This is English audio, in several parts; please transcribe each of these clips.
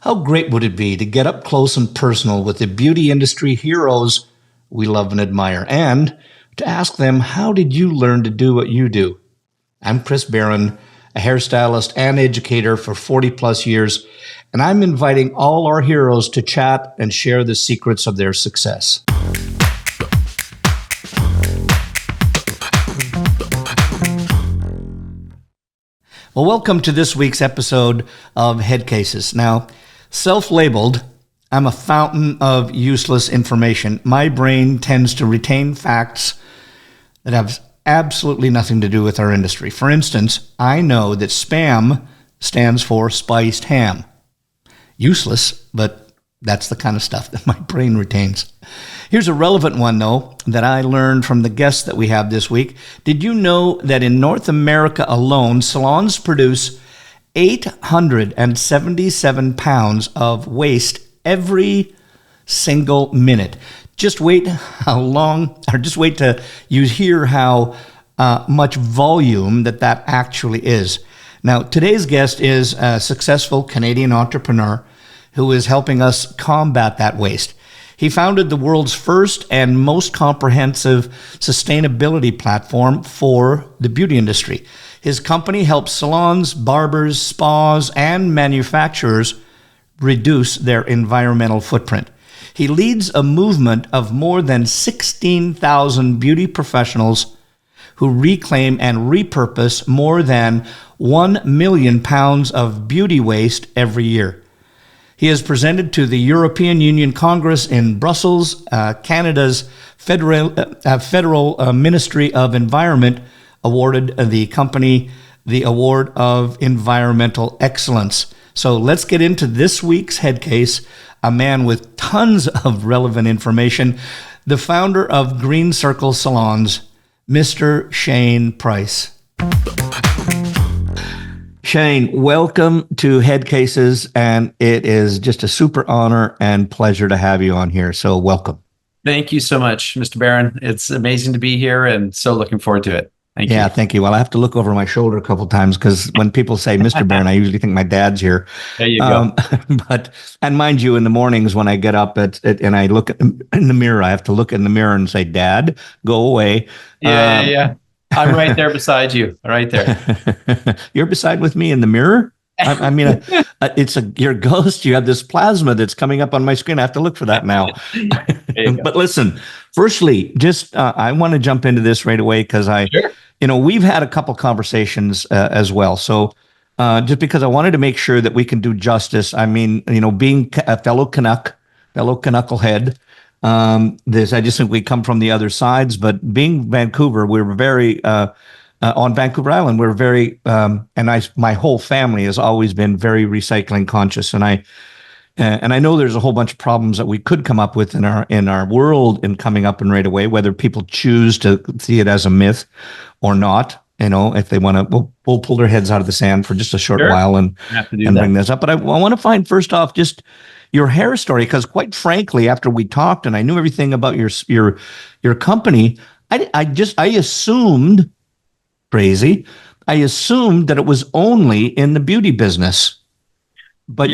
How great would it be to get up close and personal with the beauty industry heroes we love and admire, and to ask them, how did you learn to do what you do? I'm Chris Baran, a hairstylist and educator for 40 plus years, and I'm inviting all our heroes to chat and share the secrets of their success. Well, welcome to this week's episode of Headcases. Now, self-labeled, I'm a fountain of useless information. My brain tends to retain facts that have absolutely nothing to do with our industry. For instance, I know that SPAM stands for spiced ham. Useless, but that's the kind of stuff that my brain retains. Here's a relevant one, though, that I learned from the guests that we have this week. Did you know that in North America alone, salons produce 877 pounds of waste every single minute? Just wait till you hear how much volume that actually is. Now, today's guest is a successful Canadian entrepreneur who is helping us combat that waste. He founded the world's first and most comprehensive sustainability platform for the beauty industry. His company helps salons, barbers, spas, and manufacturers reduce their environmental footprint. He leads a movement of more than 16,000 beauty professionals who reclaim and repurpose more than 1 million pounds of beauty waste every year. He has presented to the European Union Congress in Brussels. Canada's Federal Ministry of Environment awarded the company the Award of Environmental Excellence. So let's get into this week's Headcase, a man with tons of relevant information, the founder of Green Circle Salons, Mr. Shane Price. Shane, welcome to Headcases, and it is just a super honor and pleasure to have you on here. So welcome. Thank you so much, Mr. Baran. It's amazing to be here and so looking forward to it. Thank you. Yeah, thank you. Well, I have to look over my shoulder a couple of times because when people say Mr. Baran, I usually think my dad's here. There you go. And mind you, in the mornings when I get up and I look in the mirror, I have to look in the mirror and say, Dad, go away. Yeah. I'm right there beside you, right there. You're beside with me in the mirror? I mean, it's your ghost. You have this plasma that's coming up on my screen. I have to look for that now. But listen, firstly, just I want to jump into this right away because we've had a couple conversations as well. So just because I wanted to make sure that we can do justice. I mean, being a fellow Canucklehead, I just think we come from the other sides, but being Vancouver, we're very, on Vancouver Island, we're very, my whole family has always been very recycling conscious. And I know there's a whole bunch of problems that we could come up with in our world in coming up and right away, whether people choose to see it as a myth or not. If they want to, we'll pull their heads out of the sand for just a short while and bring this up. But I want to find first off, just your hair story, because quite frankly, after we talked and I knew everything about your company, I assumed that it was only in the beauty business. But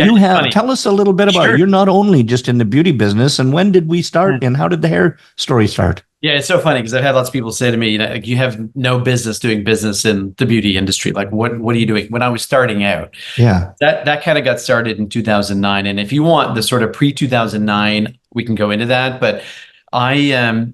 tell us a little bit about it. You're not only just in the beauty business. And when did we start and how did the hair story start? Yeah, it's so funny because I've had lots of people say to me, you have no business doing business in the beauty industry. Like, what are you doing? When I was starting out, that kind of got started in 2009. And if you want the sort of pre-2009, we can go into that. But I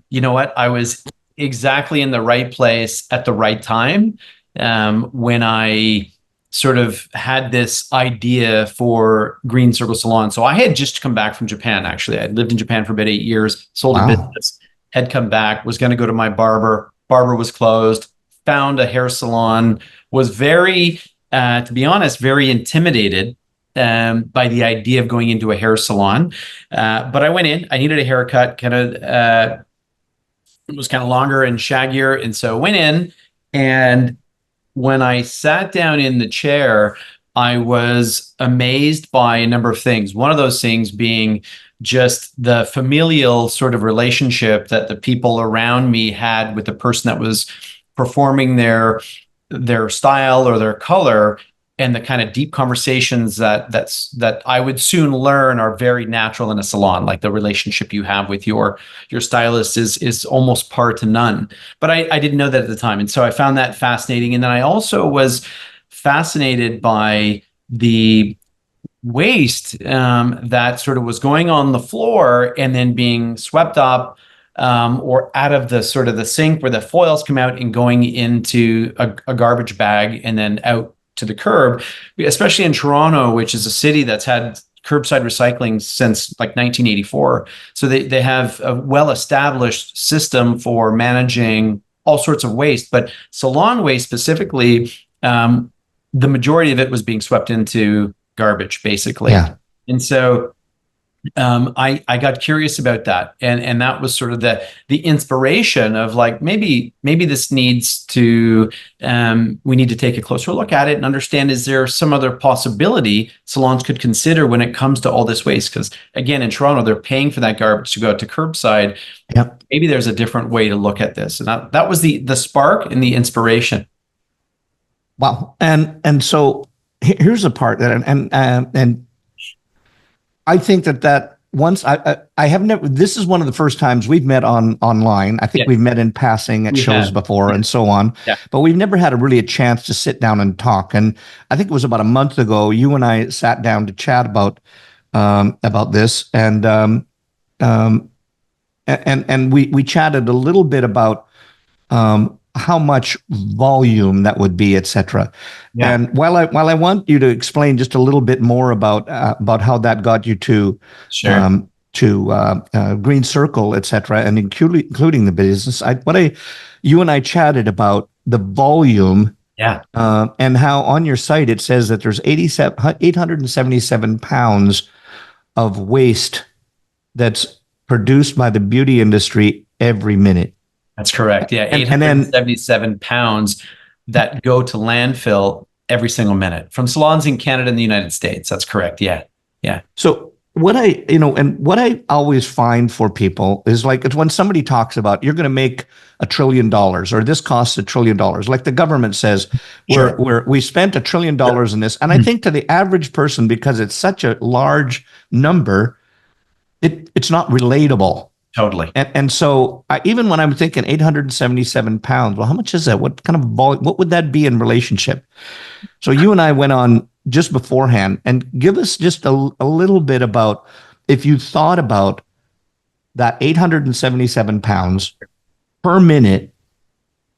was exactly in the right place at the right time when I sort of had this idea for Green Circle Salon. So I had just come back from Japan, actually. I lived in Japan for about 8 years, sold a business. Had come back, was going to go to my barber. Barber was closed, found a hair salon, was very, to be honest, very intimidated by the idea of going into a hair salon. But I went in, I needed a haircut, it was kind of longer and shaggier. And so I went in, and when I sat down in the chair, I was amazed by a number of things. One of those things being just the familial sort of relationship that the people around me had with the person that was performing their style or their color. and the kind of deep conversations that I would soon learn are very natural in a salon. Like the relationship you have with your stylist is almost par to none. But I didn't know that at the time, and so I found that fascinating. And then I also was fascinated by the waste that sort of was going on the floor and then being swept up or out of the sort of the sink where the foils come out and going into a garbage bag and then out to the curb, especially in Toronto, which is a city that's had curbside recycling since like 1984. So they have a well-established system for managing all sorts of waste, but salon waste specifically, the majority of it was being swept into garbage, basically. Yeah. And so I got curious about that, and that was sort of the inspiration of like maybe this needs to we need to take a closer look at it and understand, is there some other possibility salons could consider when it comes to all this waste? Because again, in Toronto, they're paying for that garbage to go out to curbside. Yep. Maybe there's a different way to look at this, and that was the spark and the inspiration. Wow. And so here's the part that and I think that once I have never, this is one of the first times we've met online. I think we've met in passing at shows before and so on, but we've never had a chance to sit down and talk. And I think it was about a month ago, you and I sat down to chat about this, and we chatted a little bit about how much volume that would be, et cetera. Yeah. And while I want you to explain just a little bit more about how that got you to Green Circle, et cetera, and including the business, you and I chatted about the volume, and how on your site it says that there's 877 pounds of waste that's produced by the beauty industry every minute. That's correct. Yeah, 877 pounds that go to landfill every single minute from salons in Canada and the United States. That's correct. Yeah. So what I always find for people is like, it's when somebody talks about you're going to make $1 trillion or this costs $1 trillion, like the government says, we spent $1 trillion in this. And I think to the average person, because it's such a large number, it's not relatable. Totally. And so even when I'm thinking 877 pounds, well, how much is that? What kind of volume, what would that be in relationship? So you and I went on just beforehand, and give us just a little bit about, if you thought about that 877 pounds per minute,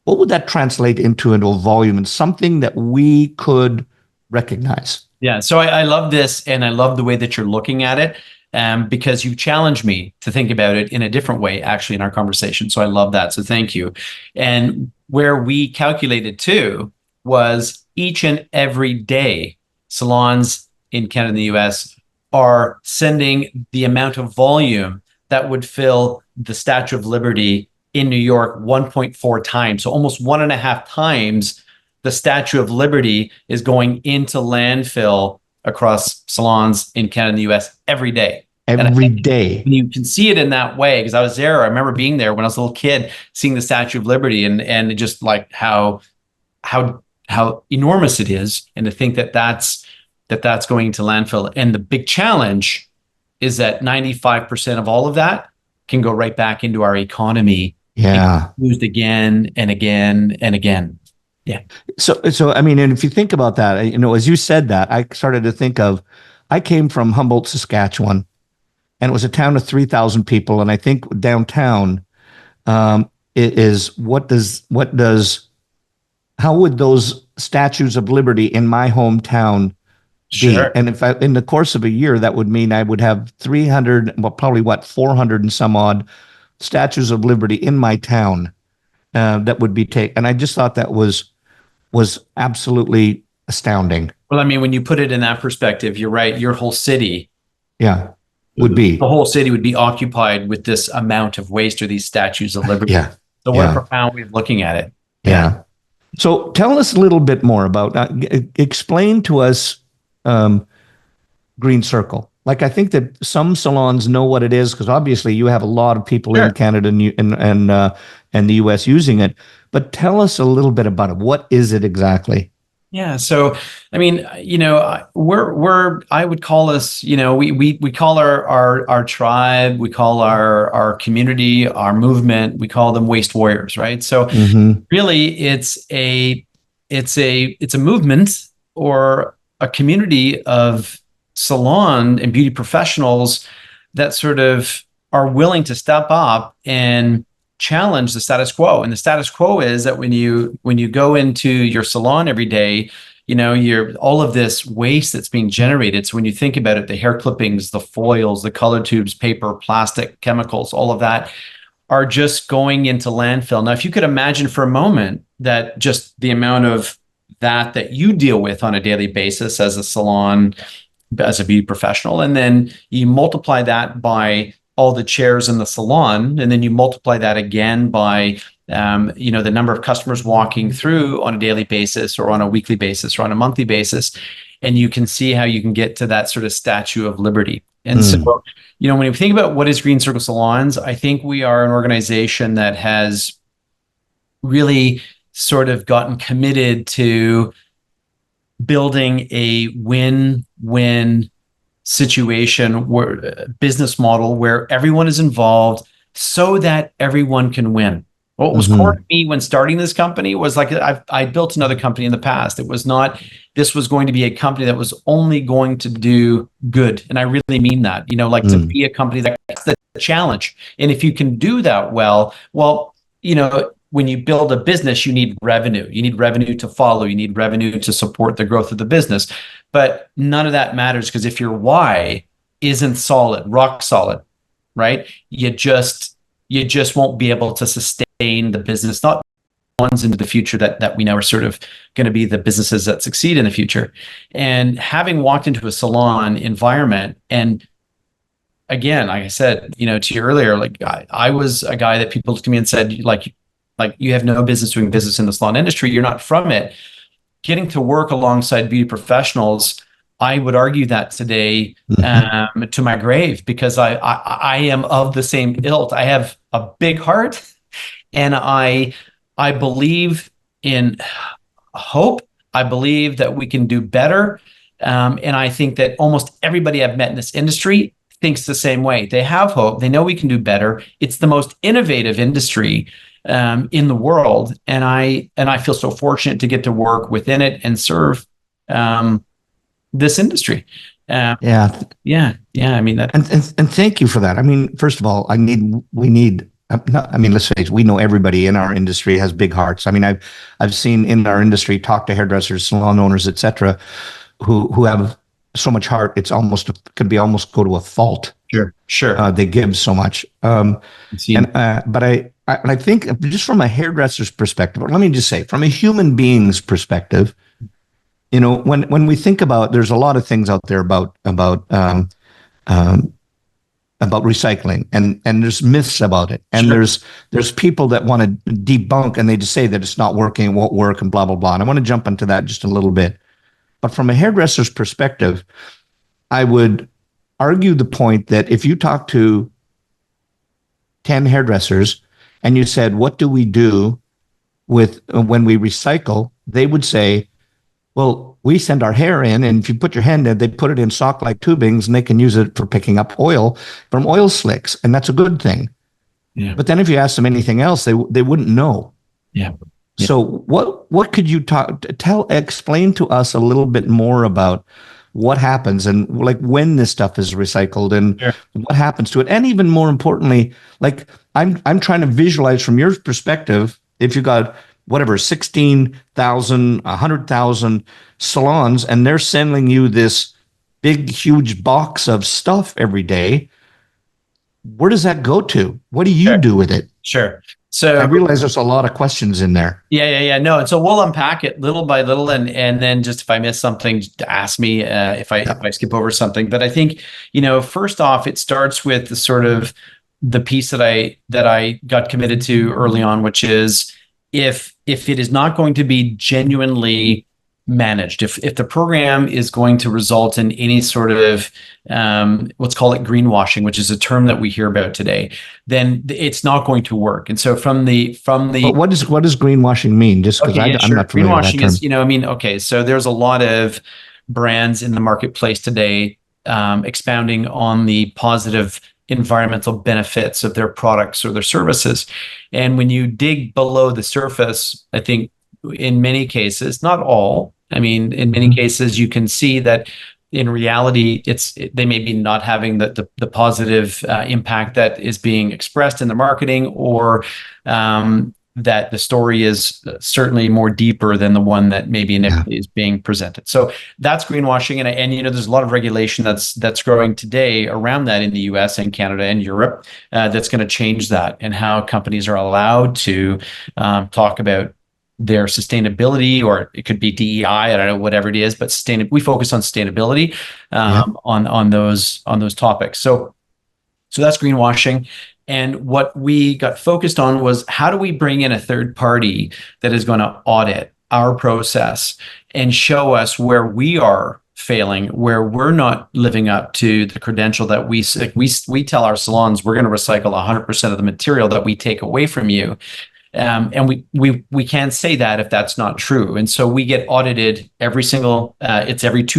what would that translate into a volume and something that we could recognize? Yeah. So I love this, and I love the way that you're looking at it. Because you challenged me to think about it in a different way, actually, in our conversation. So I love that. So thank you. And where we calculated too was each and every day, salons in Canada and the US are sending the amount of volume that would fill the Statue of Liberty in New York 1.4 times. So almost 1.5 times the Statue of Liberty is going into landfill across salons in Canada and the US every day. Every day. And you can see it in that way, because I was there. I remember being there when I was a little kid, seeing the Statue of Liberty, and just like how enormous it is, and to think that's going to landfill. And the big challenge is that 95% of all of that can go right back into our economy. Yeah. Used again and again and again. Yeah. So I mean, and if you think about that, as you said that, I started to think of, I came from Humboldt, Saskatchewan, and it was a town of 3,000 people. And I think downtown how would those Statues of Liberty in my hometown be? And if in the course of a year, that would mean I would have 300, well, probably 400 and some odd Statues of Liberty in my town that would be taken. And I just thought that was absolutely astounding. Well, I mean, when you put it in that perspective, you're right. Your whole city, the whole city would be occupied with this amount of waste, or these Statues of Liberty. Yeah. So what a profound way of looking at it. Yeah. So tell us a little bit more about, explain to us Green Circle. Like, I think that some salons know what it is, because obviously you have a lot of people in Canada and the US using it. But tell us a little bit about it. What is it exactly? Yeah. So, I mean, I would call us, we call our tribe, we call our community, our movement, we call them waste warriors, right? So really it's a movement or a community of salon and beauty professionals that sort of are willing to step up and challenge the status quo. And the status quo is that when you go into your salon every day, you're all of this waste that's being generated. So when you think about it, the hair clippings, the foils, the color tubes, paper, plastic, chemicals, all of that are just going into landfill. Now, if you could imagine for a moment that just the amount of that you deal with on a daily basis as a salon, as a beauty professional, and then you multiply that by all the chairs in the salon, and then you multiply that again by the number of customers walking through on a daily basis or on a weekly basis or on a monthly basis, and you can see how you can get to that sort of Statue of Liberty. And so, when you think about what is Green Circle Salons, I think we are an organization that has really sort of gotten committed to building a win-win situation, where business model where everyone is involved so that everyone can win. What was core to me when starting this company was like, I built another company in the past. It was not, this was going to be a company that was only going to do good. And I really mean that, to be a company that's the challenge. And if you can do that well, when you build a business, you need revenue. You need revenue to follow. You need revenue to support the growth of the business. But none of that matters, because if your why isn't solid, rock solid, right? You just won't be able to sustain the business, not ones into the future that we know are sort of going to be the businesses that succeed in the future. And having walked into a salon environment, and again, like I said, to you earlier, like I was a guy that people looked at me and said, like you have no business doing business in the salon industry. You're not from it. Getting to work alongside beauty professionals, I would argue that today to my grave, because I am of the same ilk. I have a big heart, and I believe in hope. I believe that we can do better, and I think that almost everybody I've met in this industry thinks the same way. They have hope. They know we can do better. It's the most innovative industry in the world, and I feel so fortunate to get to work within it and serve this industry. Yeah. I mean that, and thank you for that. I mean, first of all, we need. Let's face it, we know everybody in our industry has big hearts. I mean, I've seen in our industry, talk to hairdressers, salon owners, etc., who have so much heart. It's almost could be almost go to a fault. Sure. They give so much. But I think just from a hairdresser's perspective, or let me just say, from a human being's perspective, when we think about, there's a lot of things out there about recycling, and there's myths about it, and there's people that want to debunk, and they just say that it's not working, it won't work, and blah blah blah. And I want to jump into that just a little bit. But from a hairdresser's perspective, I would argue the point that if you talk to 10 hairdressers and you said, what do we do with when we recycle? They would say, well, we send our hair in, and if you put your hand in, they put it in sock-like tubings, and they can use it for picking up oil from oil slicks, and that's a good thing. Yeah. But then if you ask them anything else, they wouldn't know. Yeah. So what could you explain to us a little bit more about what happens, and like when this stuff is recycled, and what happens to it? And even more importantly, like I'm trying to visualize from your perspective, if you got whatever, 16,000, 100,000 salons, and they're sending you this big, huge box of stuff every day, where does that go to? What do you do with it? Sure. So I realize there's a lot of questions in there. Yeah. No, and so we'll unpack it little by little, and then just if I miss something, ask me if I skip over something. But I think first off, it starts with the sort of the piece that I got committed to early on, which is if it is not going to be genuinely managed, if the program is going to result in any sort of let's call it greenwashing, which is a term that we hear about today, then it's not going to work. And so from the but what does greenwashing mean? Just because I'm not familiar with that term. Greenwashing is, okay, so there's a lot of brands in the marketplace today expounding on the positive environmental benefits of their products or their services. And when you dig below the surface, I think in many cases, not all, in many cases, you can see that in reality, they may be not having the positive impact that is being expressed in the marketing, or that the story is certainly more deeper than the one that maybe initially is being presented. So that's greenwashing, and there's a lot of regulation that's growing today around that in the U.S. and Canada and Europe that's going to change that, and how companies are allowed to talk about their sustainability, or it could be DEI, I don't know, whatever it is, but we focus on sustainability on those topics. So that's greenwashing. And what we got focused on was, how do we bring in a third party that is going to audit our process and show us where we are failing, where we're not living up to the credential that we tell our salons we're going to recycle 100% of the material that we take away from you. And we can't say that if that's not true. And so we get audited every 2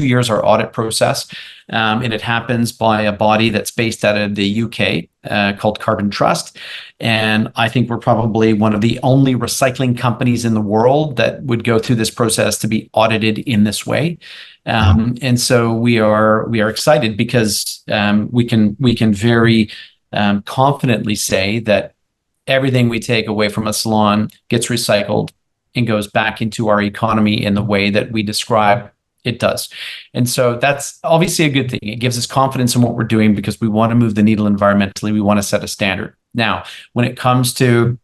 years, our audit process. And it happens by a body that's based out of the UK called Carbon Trust. And I think we're probably one of the only recycling companies in the world that would go through this process to be audited in this way. And so we are excited because we can very confidently say that everything we take away from a salon gets recycled and goes back into our economy in the way that we describe it does. And so that's obviously a good thing. It gives us confidence in what we're doing because we want to move the needle environmentally. We want to set a standard. Now, when it comes to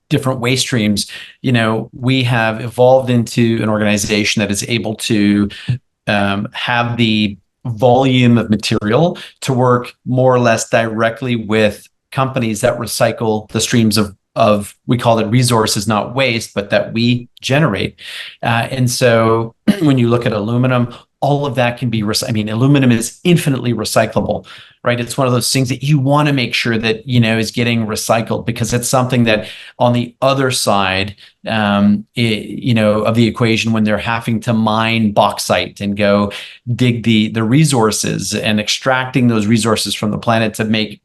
different waste streams, we have evolved into an organization that is able to have the volume of material to work more or less directly with companies that recycle the streams of we call it resources, not waste, but that we generate. And so when you look at aluminum, all of that can be, aluminum is infinitely recyclable, right? It's one of those things that you want to make sure that, is getting recycled, because it's something that on the other side, of the equation, when they're having to mine bauxite and go dig the resources and extracting those resources from the planet to make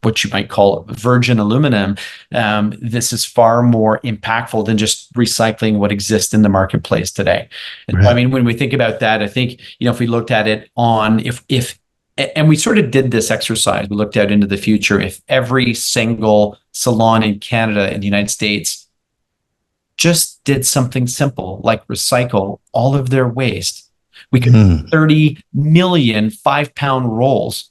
what you might call virgin aluminum, this is far more impactful than just recycling what exists in the marketplace today. Right. When we think about that, I think, if we looked at it and we sort of did this exercise, we looked out into the future, if every single salon in Canada and the United States just did something simple like recycle all of their waste, we could 30 million 5-pound rolls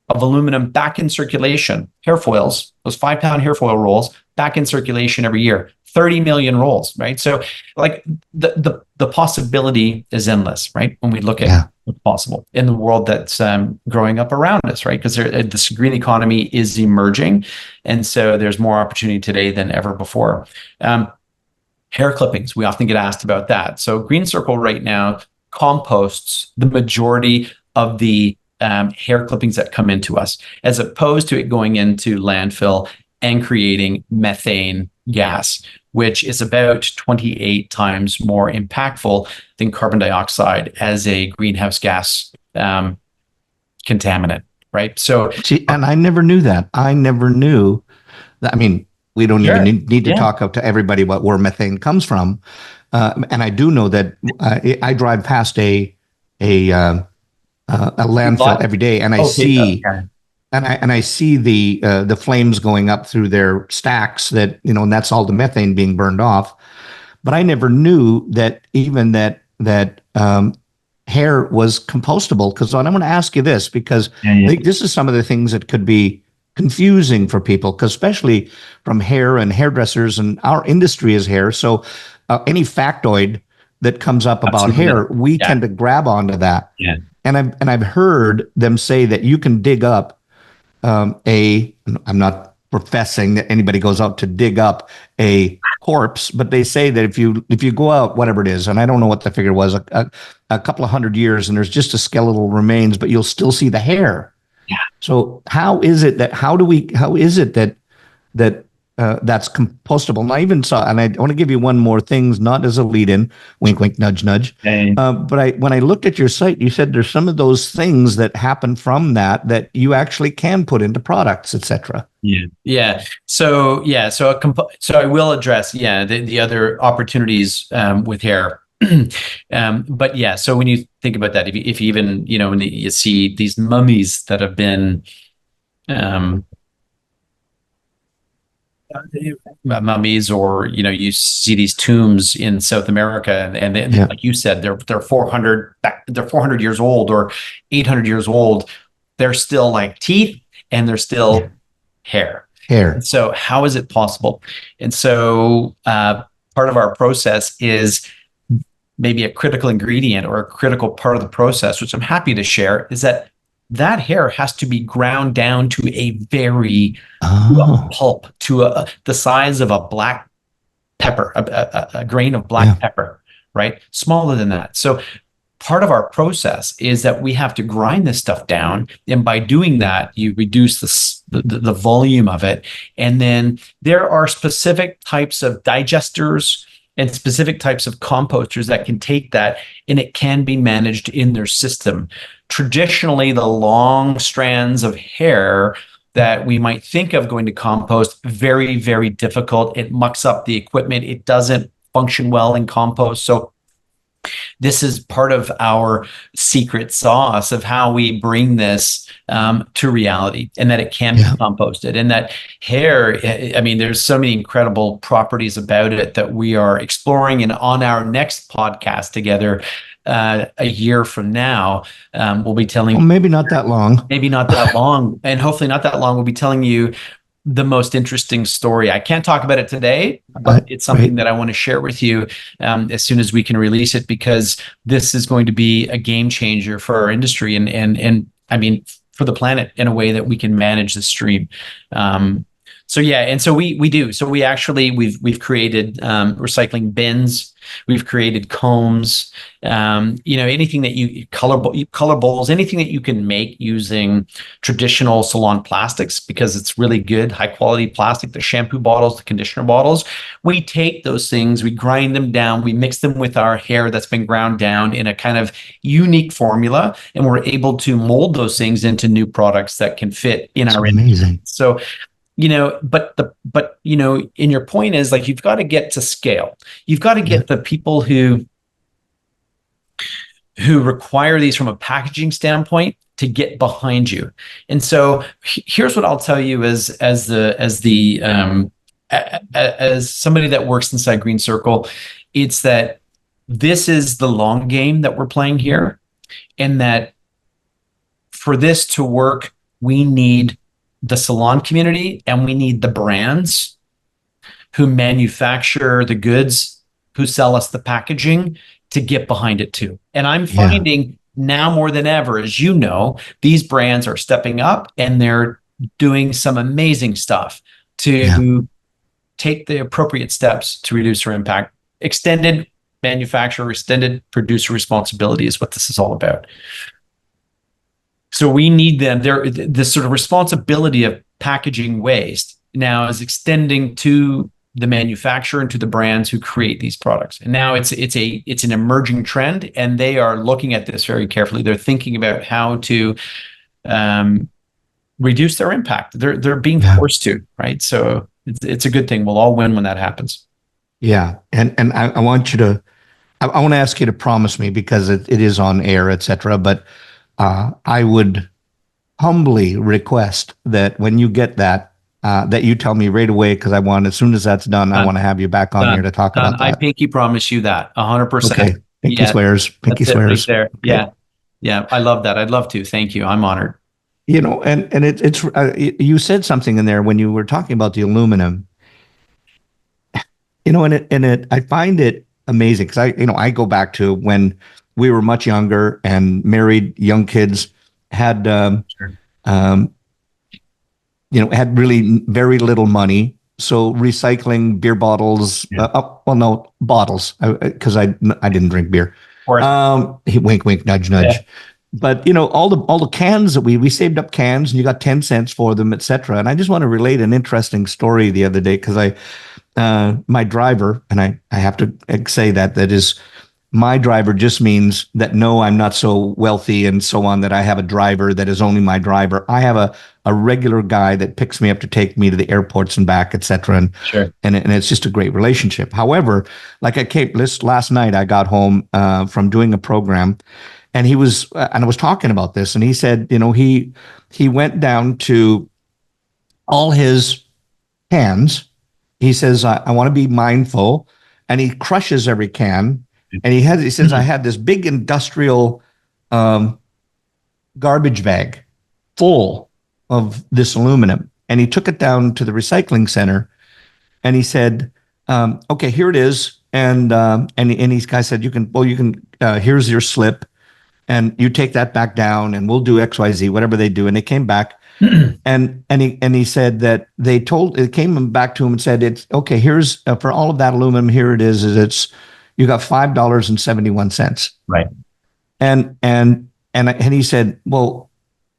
of aluminum back in circulation, hairfoils, those 5-pound hairfoil rolls back in circulation every year, 30 million rolls, right? So like the possibility is endless, right? When we look at what's possible in the world that's growing up around us, right? Because this green economy is emerging. And so there's more opportunity today than ever before. Hair clippings, we often get asked about that. So Green Circle right now composts the majority of the hair clippings that come into us, as opposed to it going into landfill and creating methane gas, which is about 28 times more impactful than carbon dioxide as a greenhouse gas contaminant, right? So, and I never knew that. I never knew that. We don't even need to talk up to everybody about where methane comes from. And I do know that I drive past a landfill every day, and I see the flames going up through their stacks, that and that's all the methane being burned off. But I never knew that even that hair was compostable. Because I want to ask you this, because I think this is some of the things that could be confusing for people, because especially from hair and hairdressers, and our industry is hair. So any factoid that comes up about hair, we tend to grab onto that. Yeah. And I've heard them say that you can dig up I'm not professing that anybody goes out to dig up a corpse, but they say that if you go out, whatever it is, and I don't know what the figure was, a couple of 100 years, and there's just a skeletal remains, but you'll still see the hair. Yeah. So how is it that that's compostable? And I even saw, and I want to give you one more thing, not as a lead-in, wink, wink, nudge, nudge. Okay. But when I looked at your site, you said there's some of those things that happen from that you actually can put into products, etc. Yeah. So I will address the other opportunities with hair. But yeah, so when you think about that, if you even when you see these mummies that have been mummies, or you see these tombs in South America, and like you said, they're 400 years old or 800 years old. They're still like teeth, and they're still hair. And so how is it possible? And so part of our process is maybe a critical ingredient or a critical part of the process, which I'm happy to share, is that hair has to be ground down to a very pulp, to the size of a black pepper, a grain of black pepper, right? Smaller than that. So part of our process is that we have to grind this stuff down, and by doing that, you reduce the volume of it. And then there are specific types of digesters and specific types of composters that can take that, and it can be managed in their system. Traditionally, the long strands of hair that we might think of going to compost, very, very difficult. It mucks up the equipment. It doesn't function well in compost. So this is part of our secret sauce of how we bring this to reality, and that it can be composted. And that hair, I mean, there's so many incredible properties about it that we are exploring. And on our next podcast together, a year from now, we'll be telling you. Maybe not that long. Maybe not that long. And hopefully not that long. We'll be telling you the most interesting story. I can't talk about it today, but it's something that I want to share with you as soon as we can release it, because this is going to be a game changer for our industry and I mean, for the planet, in a way that we can manage the stream. So yeah, and so we do. So we actually we've created recycling bins. We've created combs. Anything that color bowls, anything that you can make using traditional salon plastics, because it's really good, high quality plastic. The shampoo bottles, the conditioner bottles. We take those things, we grind them down, we mix them with our hair that's been ground down in a kind of unique formula, and we're able to mold those things into new products that can fit in our industry. So. But in your point is, like, you've got to get to scale. You've got to get the people who require these from a packaging standpoint to get behind you. And so here's what I'll tell you as somebody that works inside Green Circle, it's that this is the long game that we're playing here, and that for this to work, we need the salon community, and we need the brands who manufacture the goods, who sell us the packaging, to get behind it too. And I'm finding now more than ever, as you know, these brands are stepping up, and they're doing some amazing stuff to take the appropriate steps to reduce their impact. Extended manufacturer, extended producer responsibility is what this is all about. So we need them. This sort of responsibility of packaging waste now is extending to the manufacturer and to the brands who create these products. And now it's an emerging trend, and they are looking at this very carefully. They're thinking about how to reduce their impact. They're being forced to, right? So it's a good thing. We'll all win when that happens. Yeah, and I want you to. I want to ask you to promise me, because it is on air, etc. But I would humbly request that when you get that, that you tell me right away, because I want, as soon as that's done, I want to have you back on here to talk about that. I pinky promise you that 100%. Okay. Pinky swears. Pinky swears. Right there. Okay. Yeah. I love that. I'd love to. Thank you. I'm honored. And it's you said something in there when you were talking about the aluminum. I find it amazing, because I go back to when we were much younger and married, young kids, had had really very little money, So recycling beer bottles, well, no, bottles, because I didn't drink beer. Wink, wink, nudge, nudge. Yeah. But all the cans that we saved up cans, and you got 10 cents for them, etc. And I just want to relate an interesting story the other day, because my driver, and I have to say that is, my driver just means that, no, I'm not so wealthy and so on that I have a driver that is only my driver. I have a regular guy that picks me up to take me to the airports and back, etc. And sure. and it's just a great relationship. However, like last night, I got home from doing a program, and I was talking about this, and he said, he went down to all his cans. He says, I want to be mindful, and he crushes every can. And he says, I had this big industrial garbage bag full of this aluminum. And he took it down to the recycling center, and he said, okay, here it is. And these guys said, here's your slip, and you take that back down, and we'll do XYZ, whatever they do. And they came back. And he said that it came back to him and said, it's okay, here's for all of that aluminum, here it is you got $5.71. Right. And he said, well,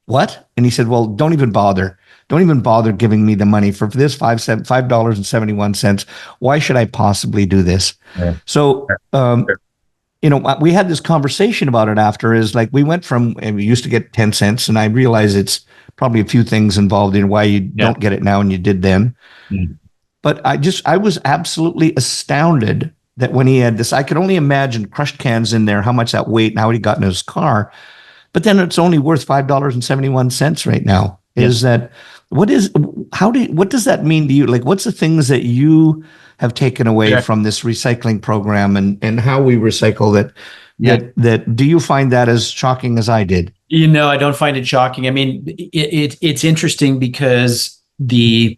what? And he said, well, don't even bother giving me the money for this $5.71. Why should I possibly do this? Right. So, we had this conversation about it after, is like, we went from, and we used to get 10 cents, and I realized it's probably a few things involved in why you don't get it now and you did then. But I was absolutely astounded that when he had this, I could only imagine crushed cans in there, how much that weight and how he got in his car. But then it's only worth $5.71 right now. Is that, what does that mean to you? Like, what's the things that you have taken away from this recycling program, and how we recycle that do you find that as shocking as I did? I don't find it shocking. I mean, it's interesting because the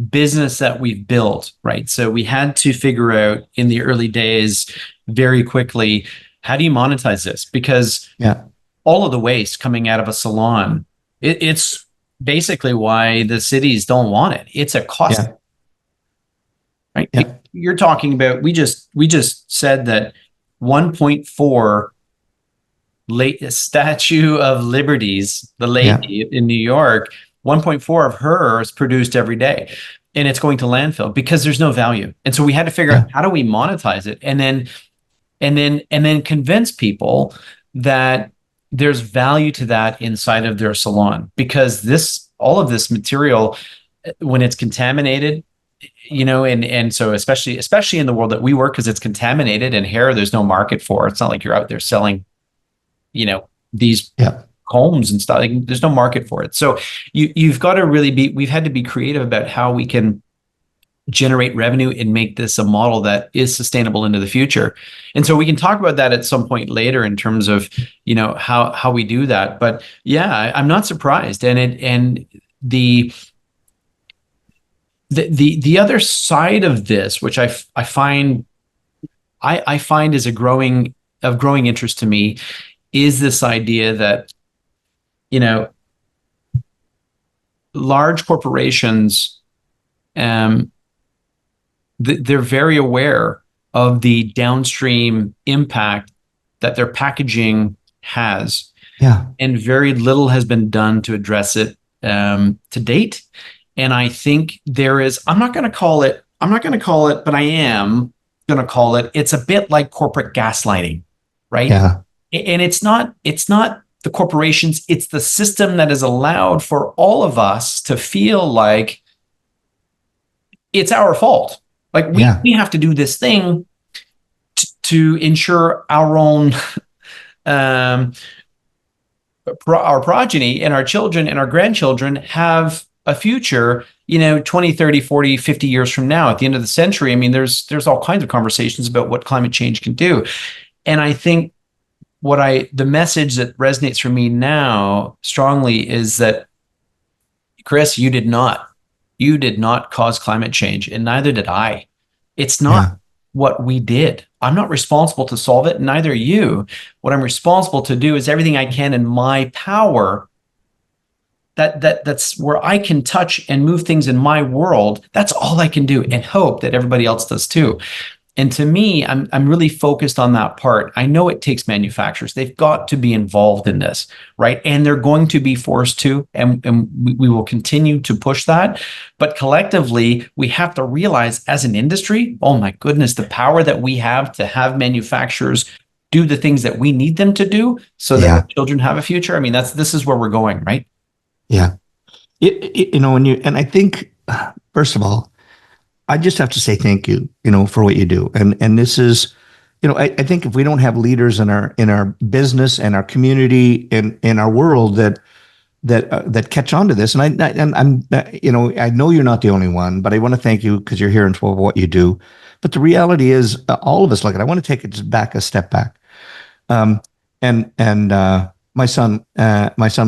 business that we've built, right? So we had to figure out in the early days very quickly, how do you monetize this? Because all of the waste coming out of a salon, it's basically why the cities don't want it. It's a cost, right? Yeah. You're talking about, we just said that 1.4 Statue of Liberties, the lady in New York, 1.4 of her is produced every day, and it's going to landfill because there's no value. And so we had to figure out, how do we monetize it, and then convince people that there's value to that inside of their salon, because all of this material, when it's contaminated, and so especially in the world that we work, because it's contaminated, and hair, there's no market for it. It's not like you're out there selling, these combs and stuff. Like, there's no market for it. So you've got to we've had to be creative about how we can generate revenue and make this a model that is sustainable into the future. And so we can talk about that at some point later in terms of, how we do that. But I'm not surprised. And the other side of this, which I find is of growing interest to me, is this idea that, large corporations, they're very aware of the downstream impact that their packaging has. And very little has been done to address it to date. And I think I'm not going to call it, but I am going to call it, it's a bit like corporate gaslighting, right? And it's not the corporations, it's the system that has allowed for all of us to feel like it's our fault. Like we have to do this thing to ensure our own, our progeny and our children and our grandchildren have a future, 20, 30, 40, 50 years from now. At the end of the century, I mean, there's all kinds of conversations about what climate change can do. And I think the message that resonates for me now strongly is that, Chris, you did not cause climate change, and neither did I. It's not what we did. I'm not responsible to solve it, neither are you. What I'm responsible to do is everything I can in my power that's where I can touch and move things in my world. That's all I can do, and hope that everybody else does too. And to me, I'm really focused on that part. I know it takes manufacturers. They've got to be involved in this, right? And they're going to be forced to, and we will continue to push that. But collectively, we have to realize as an industry, oh my goodness, the power that we have to have manufacturers do the things that we need them to do so that our children have a future. I mean, this is where we're going, right? Yeah. And I think, first of all, I just have to say thank you, for what you do. And this is, I think if we don't have leaders in our business and our community and in our world that catch on to this, and I'm I know you're not the only one, but I want to thank you because you're here and for what you do. But the reality is, all of us look at. I want to take it back a step back. My son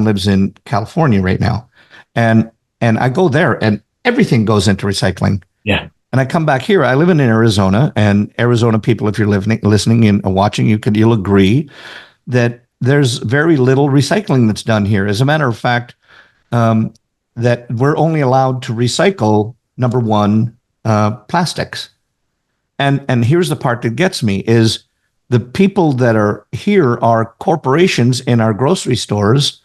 lives in California right now, and I go there, and everything goes into recycling. Yeah. And I come back here. I live in Arizona, and Arizona people, if you're listening and watching, you'll agree that there's very little recycling that's done here. As a matter of fact, that we're only allowed to recycle, number one, plastics. And here's the part that gets me is the people that are here are corporations in our grocery stores.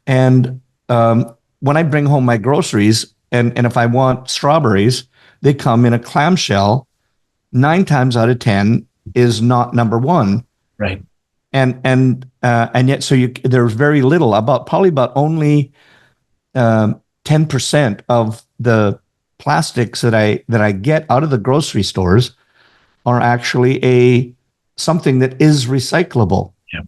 And when I bring home my groceries, and if I want strawberries, they come in a clamshell. 9 times out of 10 is not number one. Right. And yet, so there's very little, probably about only 10% of the plastics that I get out of the grocery stores are actually something that is recyclable. Yeah.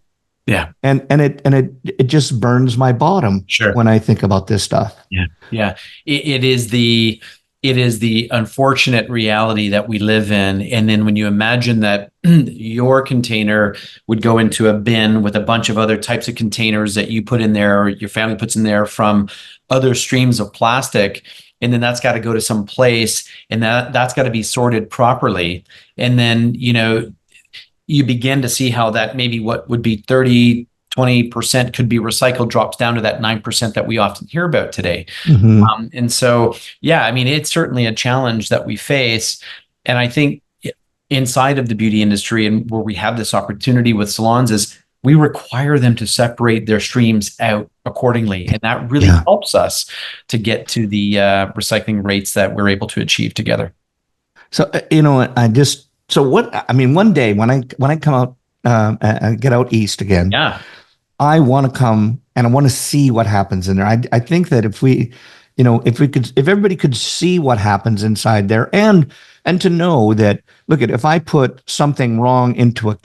Yeah. And it just burns my bottom when I think about this stuff. Yeah. Yeah. It is the unfortunate reality that we live in. And then when you imagine that your container would go into a bin with a bunch of other types of containers that you put in there or your family puts in there from other streams of plastic, and then that's got to go to some place, and that's got to be sorted properly. And then, you begin to see how that maybe what would be 20% could be recycled drops down to that 9% that we often hear about today. Mm-hmm. And so, yeah, I mean, it's certainly a challenge that we face. And I think inside of the beauty industry and where we have this opportunity with salons is we require them to separate their streams out accordingly. And that really helps us to get to the recycling rates that we're able to achieve together. So, one day when I come out, get out east again, I want to come and I want to see what happens in there. I think that if everybody could see what happens inside there and to know that, look, if I put something wrong into a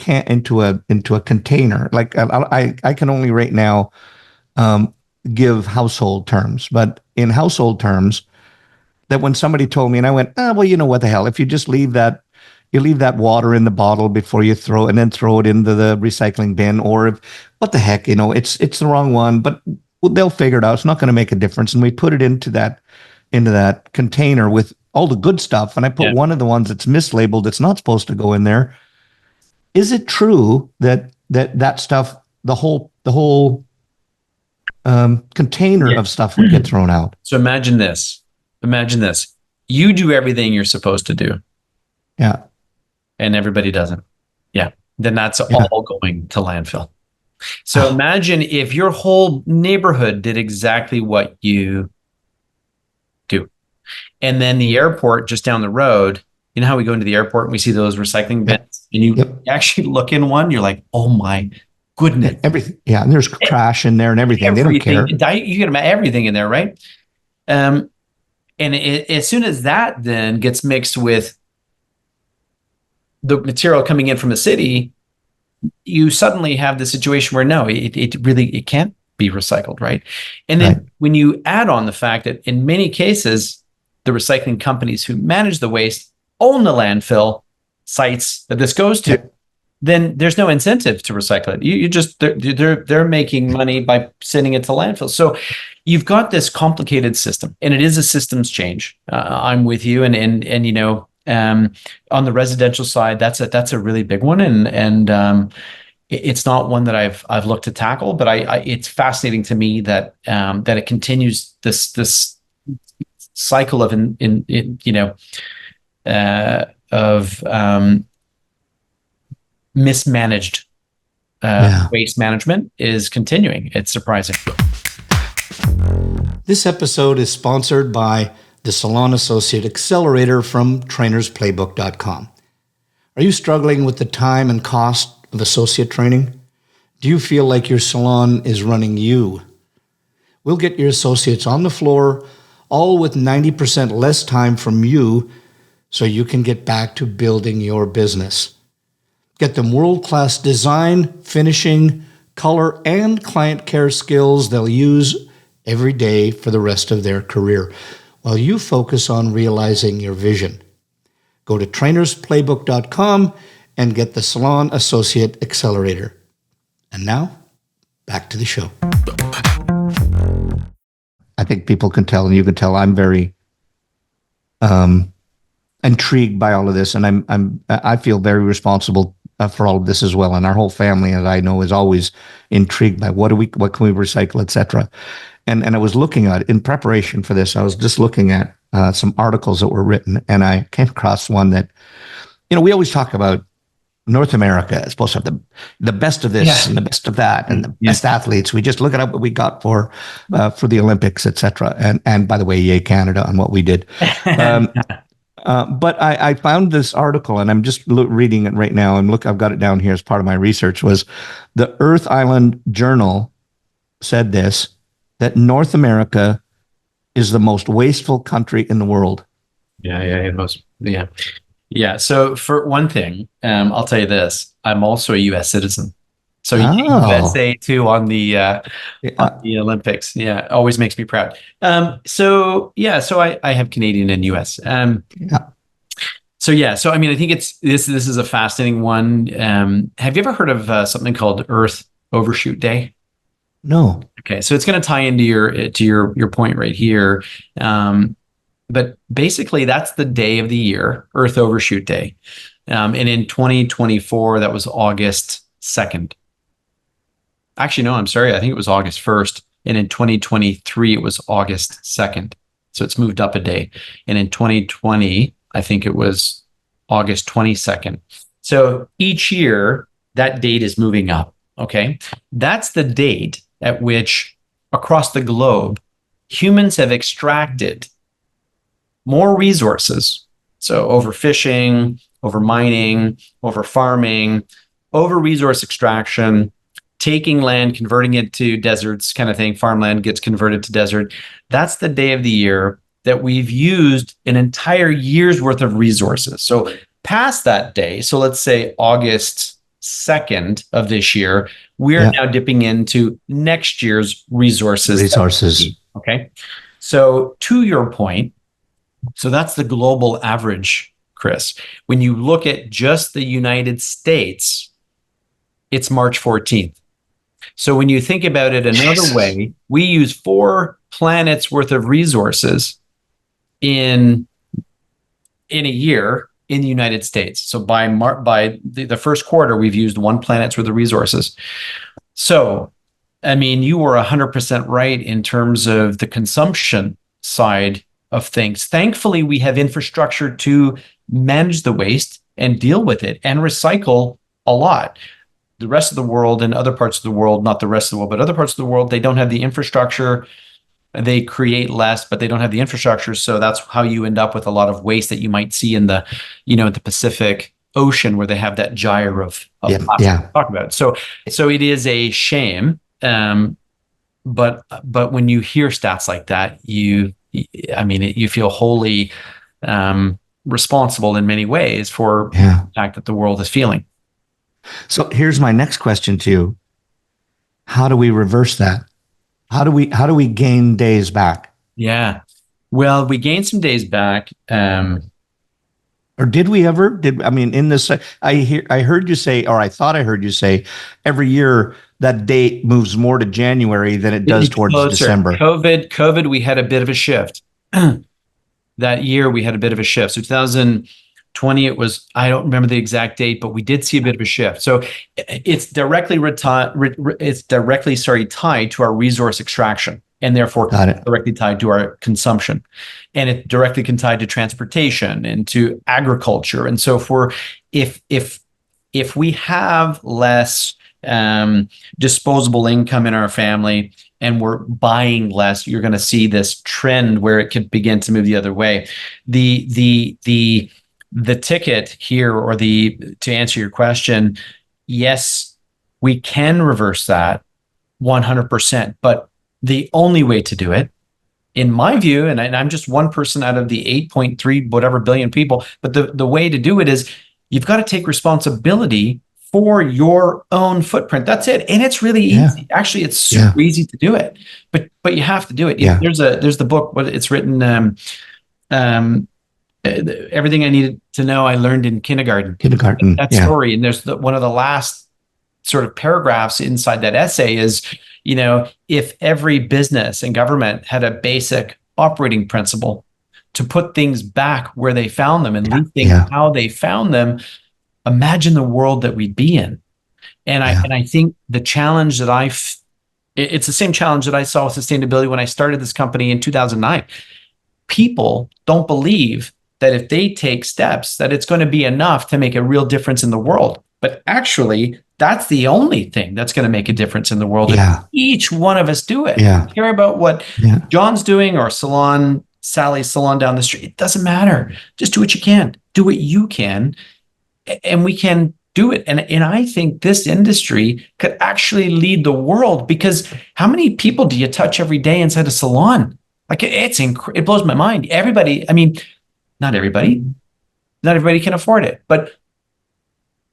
container, like I can only right now give household terms, but in household terms, that when somebody told me and I went, well, what the hell, if you just leave that water in the bottle before you throw it into the recycling bin, or if, what the heck, it's the wrong one, but they'll figure it out. It's not going to make a difference. And we put it into that container with all the good stuff. And I put one of the ones that's mislabeled, that's not supposed to go in there. Is it true that stuff, the whole container of stuff would get thrown out? So imagine this. You do everything you're supposed to do. Yeah. And everybody doesn't. Yeah. Then that's all going to landfill. So imagine if your whole neighborhood did exactly what you do. And then the airport just down the road, you know how we go into the airport and we see those recycling bins and you actually look in one, you're like, oh my goodness. Everything. Yeah. And there's trash in there and everything. They don't care. You get everything in there, right? And as soon as that then gets mixed with the material coming in from the city, you suddenly have the situation where no, it can't be recycled, right? And then when you add on the fact that in many cases, the recycling companies who manage the waste own the landfill sites that this goes to, then there's no incentive to recycle it. They're making money by sending it to landfill. So you've got this complicated system, and it is a systems change. I'm with you, and on the residential side, that's a really big one, and it's not one that I've looked to tackle, but it's fascinating to me that that it continues this cycle of of mismanaged waste management is continuing. It's surprising. This episode is sponsored by the Salon Associate Accelerator from trainersplaybook.com. Are you struggling with the time and cost of associate training? Do you feel like your salon is running you? We'll get your associates on the floor, all with 90% less time from you, so you can get back to building your business. Get them world-class design, finishing, color, and client care skills they'll use every day for the rest of their career, while you focus on realizing your vision. Go to trainersplaybook.com and get the Salon Associate Accelerator. And now, back to the show. I think people can tell, and you can tell, I'm very intrigued by all of this, and I feel very responsible for all of this as well. And our whole family, as I know, is always intrigued by what can we recycle, etc. And I was looking at, in preparation for this, I was just looking at some articles that were written, and I came across one that, we always talk about North America is supposed to have the best of this and the best of that and the best athletes. We just look at what we got for the Olympics, etc. And by the way, yay Canada on what we did. But I found this article, and I'm just reading it right now. And look, I've got it down here as part of my research. Was the Earth Island Journal said this, that North America is the most wasteful country in the world. Yeah. So for one thing, I'll tell you this: I'm also a U.S. citizen, so USA too on the Olympics. Yeah, always makes me proud. So I have Canadian and U.S. So I mean, I think this is a fascinating one. Have you ever heard of something called Earth Overshoot Day? No. Okay, so it's going to tie into your point right here. But basically, that's the day of the year, Earth Overshoot Day. And in 2024, that was August 2nd. Actually, no, I'm sorry. I think it was August 1st. And in 2023, it was August 2nd. So it's moved up a day. And in 2020, I think it was August 22nd. So each year, that date is moving up. Okay. That's the date at which across the globe, humans have extracted more resources. So overfishing, over mining, over farming, over resource extraction, taking land, converting it to deserts kind of thing. Farmland gets converted to desert. That's the day of the year that we've used an entire year's worth of resources. So past that day, so let's say August 2nd of this year, we're now dipping into next year's resources. Okay. So to your point, so that's the global average, Chris. When you look at just the United States, it's March 14th. So when you think about it another way, we use 4 planets worth of resources in a year in the United States. So by the first quarter, we've used 1 planet's worth of resources. So, I mean, you were 100% right in terms of the consumption side of things. Thankfully, we have infrastructure to manage the waste and deal with it and recycle a lot. The rest of the world and other parts of the world, not the rest of the world, but other parts of the world, they don't have the infrastructure. They create less, but they don't have the infrastructure. So that's how you end up with a lot of waste that you might see in the, the Pacific Ocean, where they have that gyre of plastic to talk about. So it is a shame. But when you hear stats like that, you feel wholly responsible in many ways for the fact that the world is feeling. So here's my next question to you. How do we reverse that? How do we gain days back? Yeah. Well, we gained some days back. Or did we ever? In this, I heard you say, or I thought I heard you say, every year that date moves more to January than it does towards December. COVID, we had a bit of a shift. That year we had a bit of a shift. So 20, it was, I don't remember the exact date, but we did see a bit of a shift. So it's directly tied to our resource extraction, and therefore directly tied to our consumption. And it's directly tied to transportation and to agriculture. And so if we have less disposable income in our family and we're buying less, you're going to see this trend where it could begin to move the other way. The ticket here, or to answer your question, yes, we can reverse that 100%, but the only way to do it, in my view, and I'm just one person out of the 8.3 whatever billion people, but the way to do it is you've got to take responsibility for your own footprint. That's it. And it's really easy. Actually, it's super easy to do it, but you have to do it. Yeah. There's the book, what it's written, Everything I Needed to Know I Learned in Kindergarten. That story. And there's one of the last sort of paragraphs inside that essay is, if every business and government had a basic operating principle to put things back where they found them and rethink how they found them, imagine the world that we'd be in. And I think the challenge that it's the same challenge that I saw with sustainability when I started this company in 2009. People don't believe that if they take steps, that it's going to be enough to make a real difference in the world. But actually, that's the only thing that's going to make a difference in the world. If each one of us do it. Don't care about what John's doing or Sally's salon down the street. It doesn't matter. Just do what you can. Do what you can, and we can do it. And I think this industry could actually lead the world, because how many people do you touch every day inside a salon? Like it blows my mind. Not everybody can afford it, but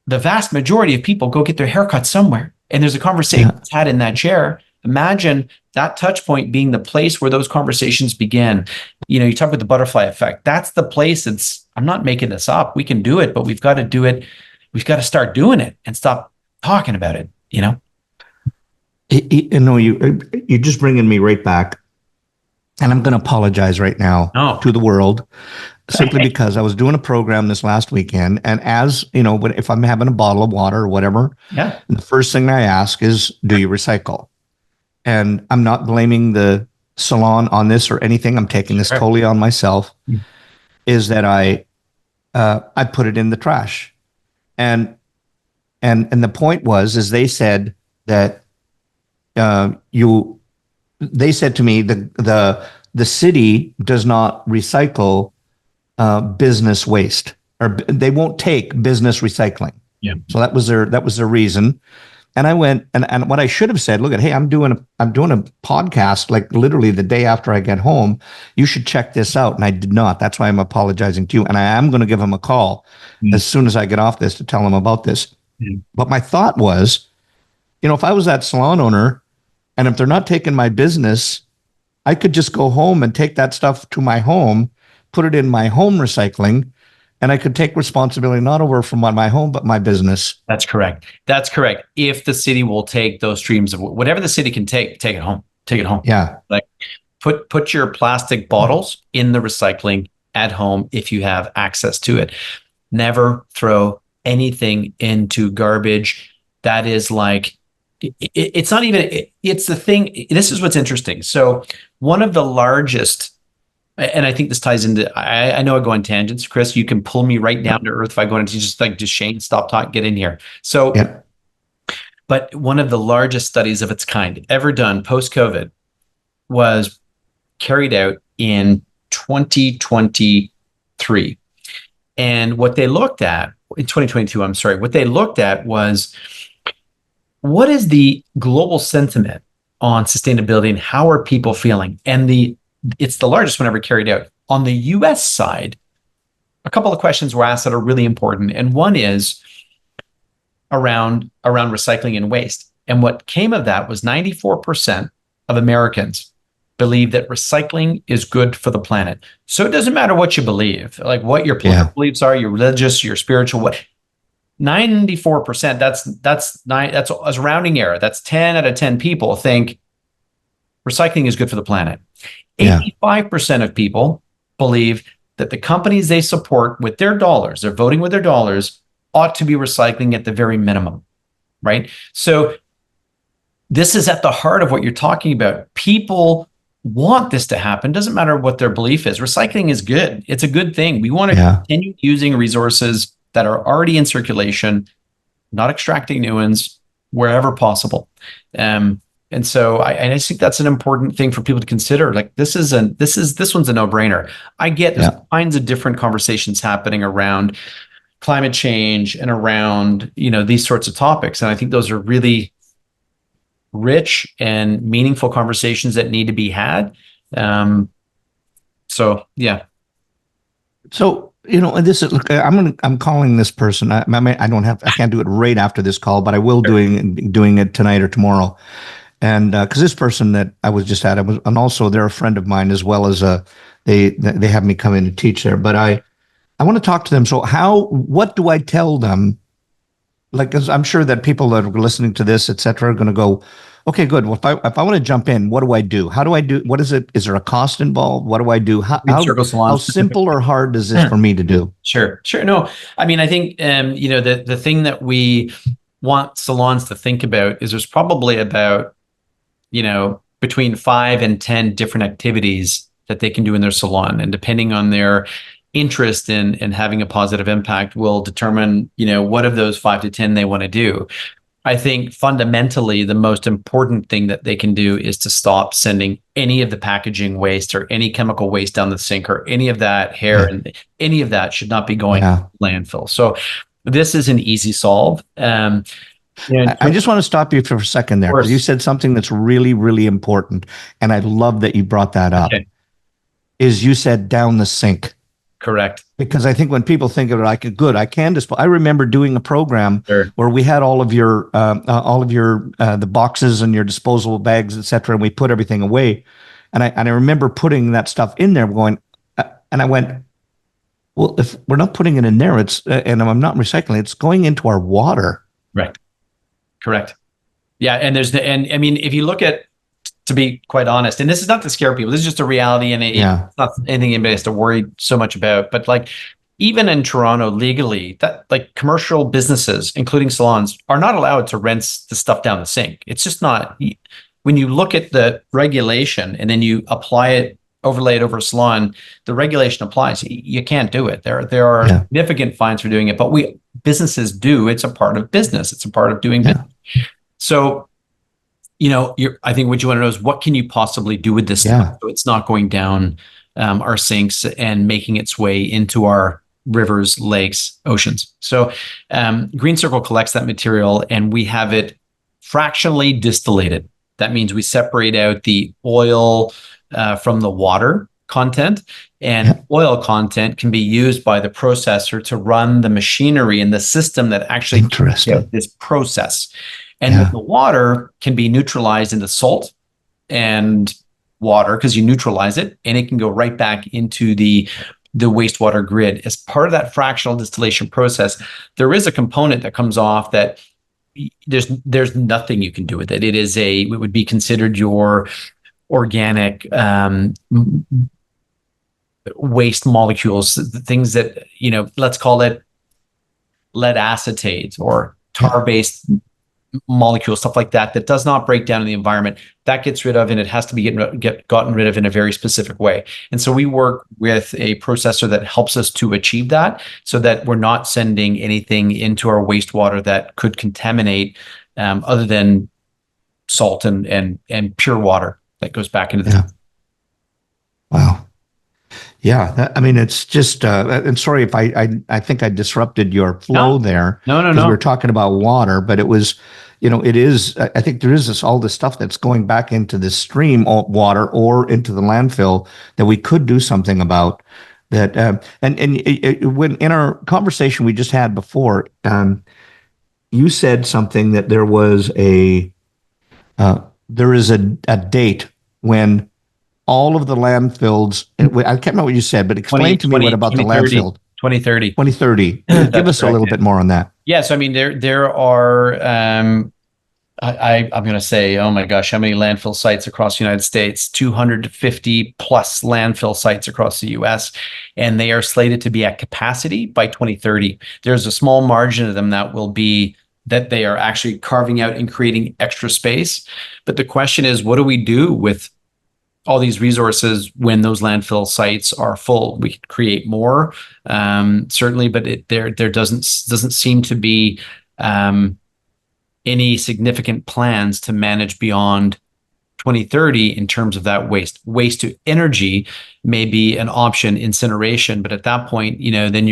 the vast majority of people go get their haircut somewhere, and there's a conversation that's had in that chair. Imagine that touch point being the place where those conversations begin. You talk about the butterfly effect. That's the place. I'm not making this up. We can do it, but we've got to do it. We've got to start doing it and stop talking about it. You're just bringing me right back. And I'm going to apologize right now to the world, simply because I was doing a program this last weekend. And as if I'm having a bottle of water or whatever, the first thing I ask is, do you recycle? And I'm not blaming the salon on this or anything. I'm taking this totally on myself. Is that I put it in the trash, and the point is they said that they said to me, the city does not recycle business waste, or they won't take business recycling. So that was their reason. And I went, and what I should have said, hey, I'm doing a podcast like literally the day after I get home. You should check this out. And I did not. That's why I'm apologizing to you. And I am going to give them a call as soon as I get off this to tell them about this. But my thought was, if I was that salon owner, and if they're not taking my business, I could just go home and take that stuff to my home, put it in my home recycling, and I could take responsibility not over from my home, but my business. That's correct. If the city will take those streams of whatever the city can take it home. Take it home. Yeah. Like put your plastic bottles in the recycling at home if you have access to it. Never throw anything into garbage. That is like, it's not even, it's the thing. This is what's interesting. So one of the largest, and I think this ties into, I know I go on tangents, Chris, you can pull me right down to earth if I go into just Shane, stop talking, get in here. So, but one of the largest studies of its kind ever done post-COVID was carried out in 2023. And what they looked at, in 2022, I'm sorry, what they looked at was, what is the global sentiment on sustainability and how are people feeling? And it's the largest one ever carried out. On the US side, a couple of questions were asked that are really important. And one is around recycling and waste. And what came of that was 94% of Americans believe that recycling is good for the planet. So it doesn't matter what you believe, like what your political beliefs are, your religious, your spiritual, what 94%, that's a rounding error. That's 10 out of 10 people think recycling is good for the planet. 85% of people believe that the companies they support with their dollars, they're voting with their dollars, ought to be recycling at the very minimum, right? So this is at the heart of what you're talking about. People want this to happen. Doesn't matter what their belief is. Recycling is good. It's a good thing. We want to continue using resources that are already in circulation, not extracting new ones wherever possible. And so I just think that's an important thing for people to consider. Like this one's a no-brainer. I get there's kinds of different conversations happening around climate change and around, these sorts of topics. And I think those are really rich and meaningful conversations that need to be had. So, yeah. So, and this is, I'm calling this person. I can't do it right after this call, but I will doing it tonight or tomorrow. And because this person that I was just at, and also they're a friend of mine as well as they have me come in and teach there. But I want to talk to them. So what do I tell them? Like, 'cause I'm sure that people that are listening to this, et cetera, are going to go, okay, good. Well, if I want to jump in, what do I do? How do I do? What is it? Is there a cost involved? What do I do? How simple or hard is this for me to do? Sure. No, I mean, I think, the thing that we want salons to think about is there's probably about, between 5 and 10 different activities that they can do in their salon. And depending on their interest in having a positive impact will determine, what of those 5 to 10 they want to do. I think fundamentally, the most important thing that they can do is to stop sending any of the packaging waste or any chemical waste down the sink or any of that hair and any of that should not be going to landfill. So this is an easy solve. I just want to stop you for a second there because you said something that's really, really important. And I love that you brought that up. Okay. Is you said down the sink. Correct. Because I think when people think of it, I can dispose. I remember doing a program where we had all of your the boxes and your disposable bags, et cetera, and we put everything away. And I remember putting that stuff in there going, and I went, well, if we're not putting it in there, and I'm not recycling, it's going into our water. Right. Correct. Yeah. And I mean, if you look at, to be quite honest, and this is not to scare people, this is just a reality, and it's not anything anybody has to worry so much about. But like, even in Toronto, legally, that like commercial businesses, including salons, are not allowed to rinse the stuff down the sink. It's just not. When you look at the regulation and then you overlay it over a salon, the regulation applies. You can't do it. There are significant fines for doing it, but businesses do. It's a part of business. It's a part of doing business. So, I think what you want to know is what can you possibly do with this stuff so it's not going down our sinks and making its way into our rivers, lakes, oceans. So Green Circle collects that material and we have it fractionally distillated. That means we separate out the oil from the water content, and oil content can be used by the processor to run the machinery and the system that actually this process. And the water can be neutralized into salt and water because you neutralize it, and it can go right back into the wastewater grid. As part of that fractional distillation process, there is a component that comes off that there's nothing you can do with it. It would be considered your organic waste molecules, things that, let's call it lead acetate or tar-based molecules, stuff like that does not break down in the environment. That gets rid of, and it has to be gotten rid of in a very specific way. And so we work with a processor that helps us to achieve that, so that we're not sending anything into our wastewater that could contaminate, other than salt and pure water that goes back into the. Wow. Yeah, it's just, and sorry if I think I disrupted your flow there. No. We were talking about water, but it was, it is, I think there is all this stuff that's going back into the stream water or into the landfill that we could do something about that. When in our conversation we just had before, you said something that there is a date when all of the landfills, I can't remember what you said, but explain to me what about the landfill. 2030. 2030. Give us a little bit more on that. Yeah, so I mean, there are I'm going to say, oh my gosh, how many landfill sites across the United States? 250 plus landfill sites across the US, and they are slated to be at capacity by 2030. There's a small margin of them that they are actually carving out and creating extra space. But the question is, what do we do with all these resources when those landfill sites are full? We could create more, certainly, but there doesn't seem to be any significant plans to manage beyond 2030 in terms of that waste. Waste to energy may be an option, incineration, but at that point, then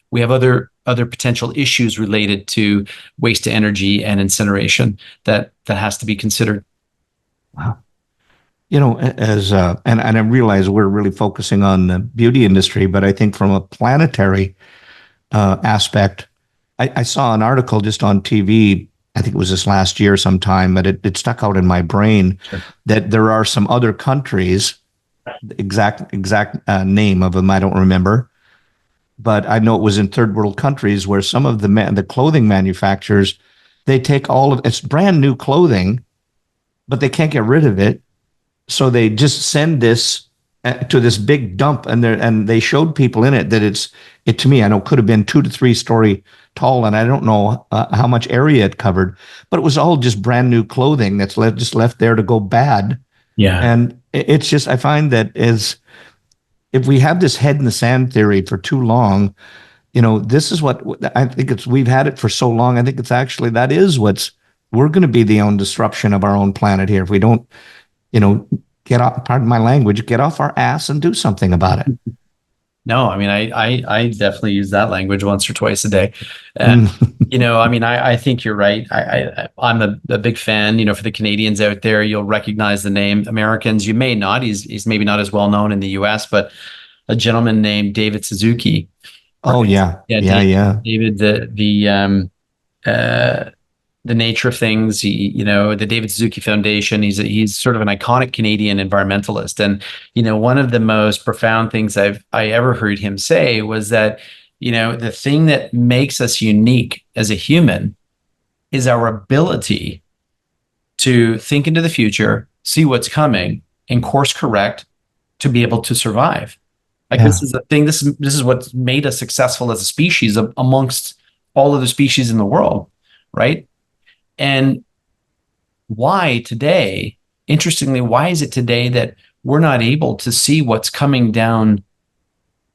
we have other potential issues related to waste to energy and incineration that has to be considered. Wow. And I realize we're really focusing on the beauty industry, but I think from a planetary aspect, I saw an article just on TV, I think it was this last year sometime, but it stuck out in my brain. Sure. That there are some other countries, exact name of them I don't remember, but I know it was in third world countries where some of the clothing manufacturers, they take it's brand new clothing, but they can't get rid of it. So they just send this to this big dump, and they showed people in it that it to me, I know, could have been 2 to 3 story tall, and I don't know how much area it covered, but it was all just brand new clothing that's left there to go bad. Yeah, and it's just, I find that if we have this head in the sand theory for too long, this is what I think we've had it for so long. I think it's actually we're going to be the own disruption of our own planet here if we don't, get off, pardon my language, get off our ass and do something about it. No, I mean, I definitely use that language once or twice a day. And, I think you're right. I'm a big fan, for the Canadians out there, you'll recognize the name. Americans, you may not. He's maybe not as well known in the US, but a gentleman named David Suzuki. Oh, yeah. Yeah. David, the nature of things, the David Suzuki Foundation, he's sort of an iconic Canadian environmentalist. And, one of the most profound things I ever heard him say was that, the thing that makes us unique as a human is our ability to think into the future, see what's coming, and course correct to be able to survive. This is the thing, this is what's made us successful as a species amongst all of the species in the world, right? And interestingly, why is it today that we're not able to see what's coming down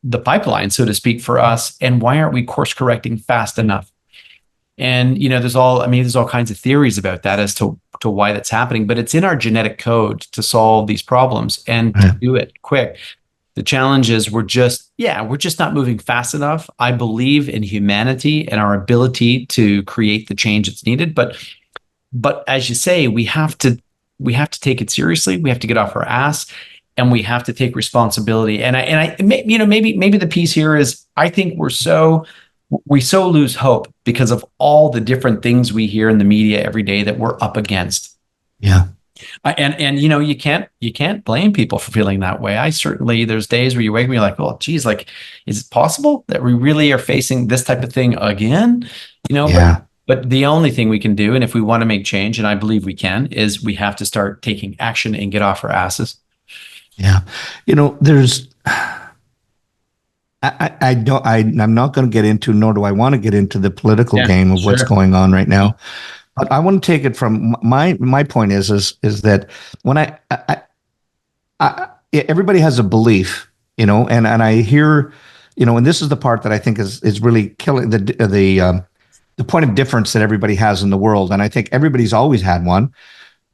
the pipeline, so to speak, for us? And why aren't we course correcting fast enough? And, there's all kinds of theories about that as to why that's happening, but it's in our genetic code to solve these problems and to do it quick. The challenge is we're just not moving fast enough. I believe in humanity and our ability to create the change that's needed. But as you say, we have to take it seriously. We have to get off our ass, and we have to take responsibility. And maybe the piece here is, I think we so lose hope because of all the different things we hear in the media every day that we're up against. Yeah. And you can't blame people for feeling that way. There's days where you wake up and you're like, oh geez, like, is it possible that we really are facing this type of thing again? Yeah. But the only thing we can do, and if we want to make change, and I believe we can, is we have to start taking action and get off our asses. Yeah. I'm not going to get into, nor do I want to get into the political game of what's going on right now. But I want to take it from my point is that when everybody has a belief, and I hear, and this is the part that I think is really killing the point of difference that everybody has in the world. And I think everybody's always had one,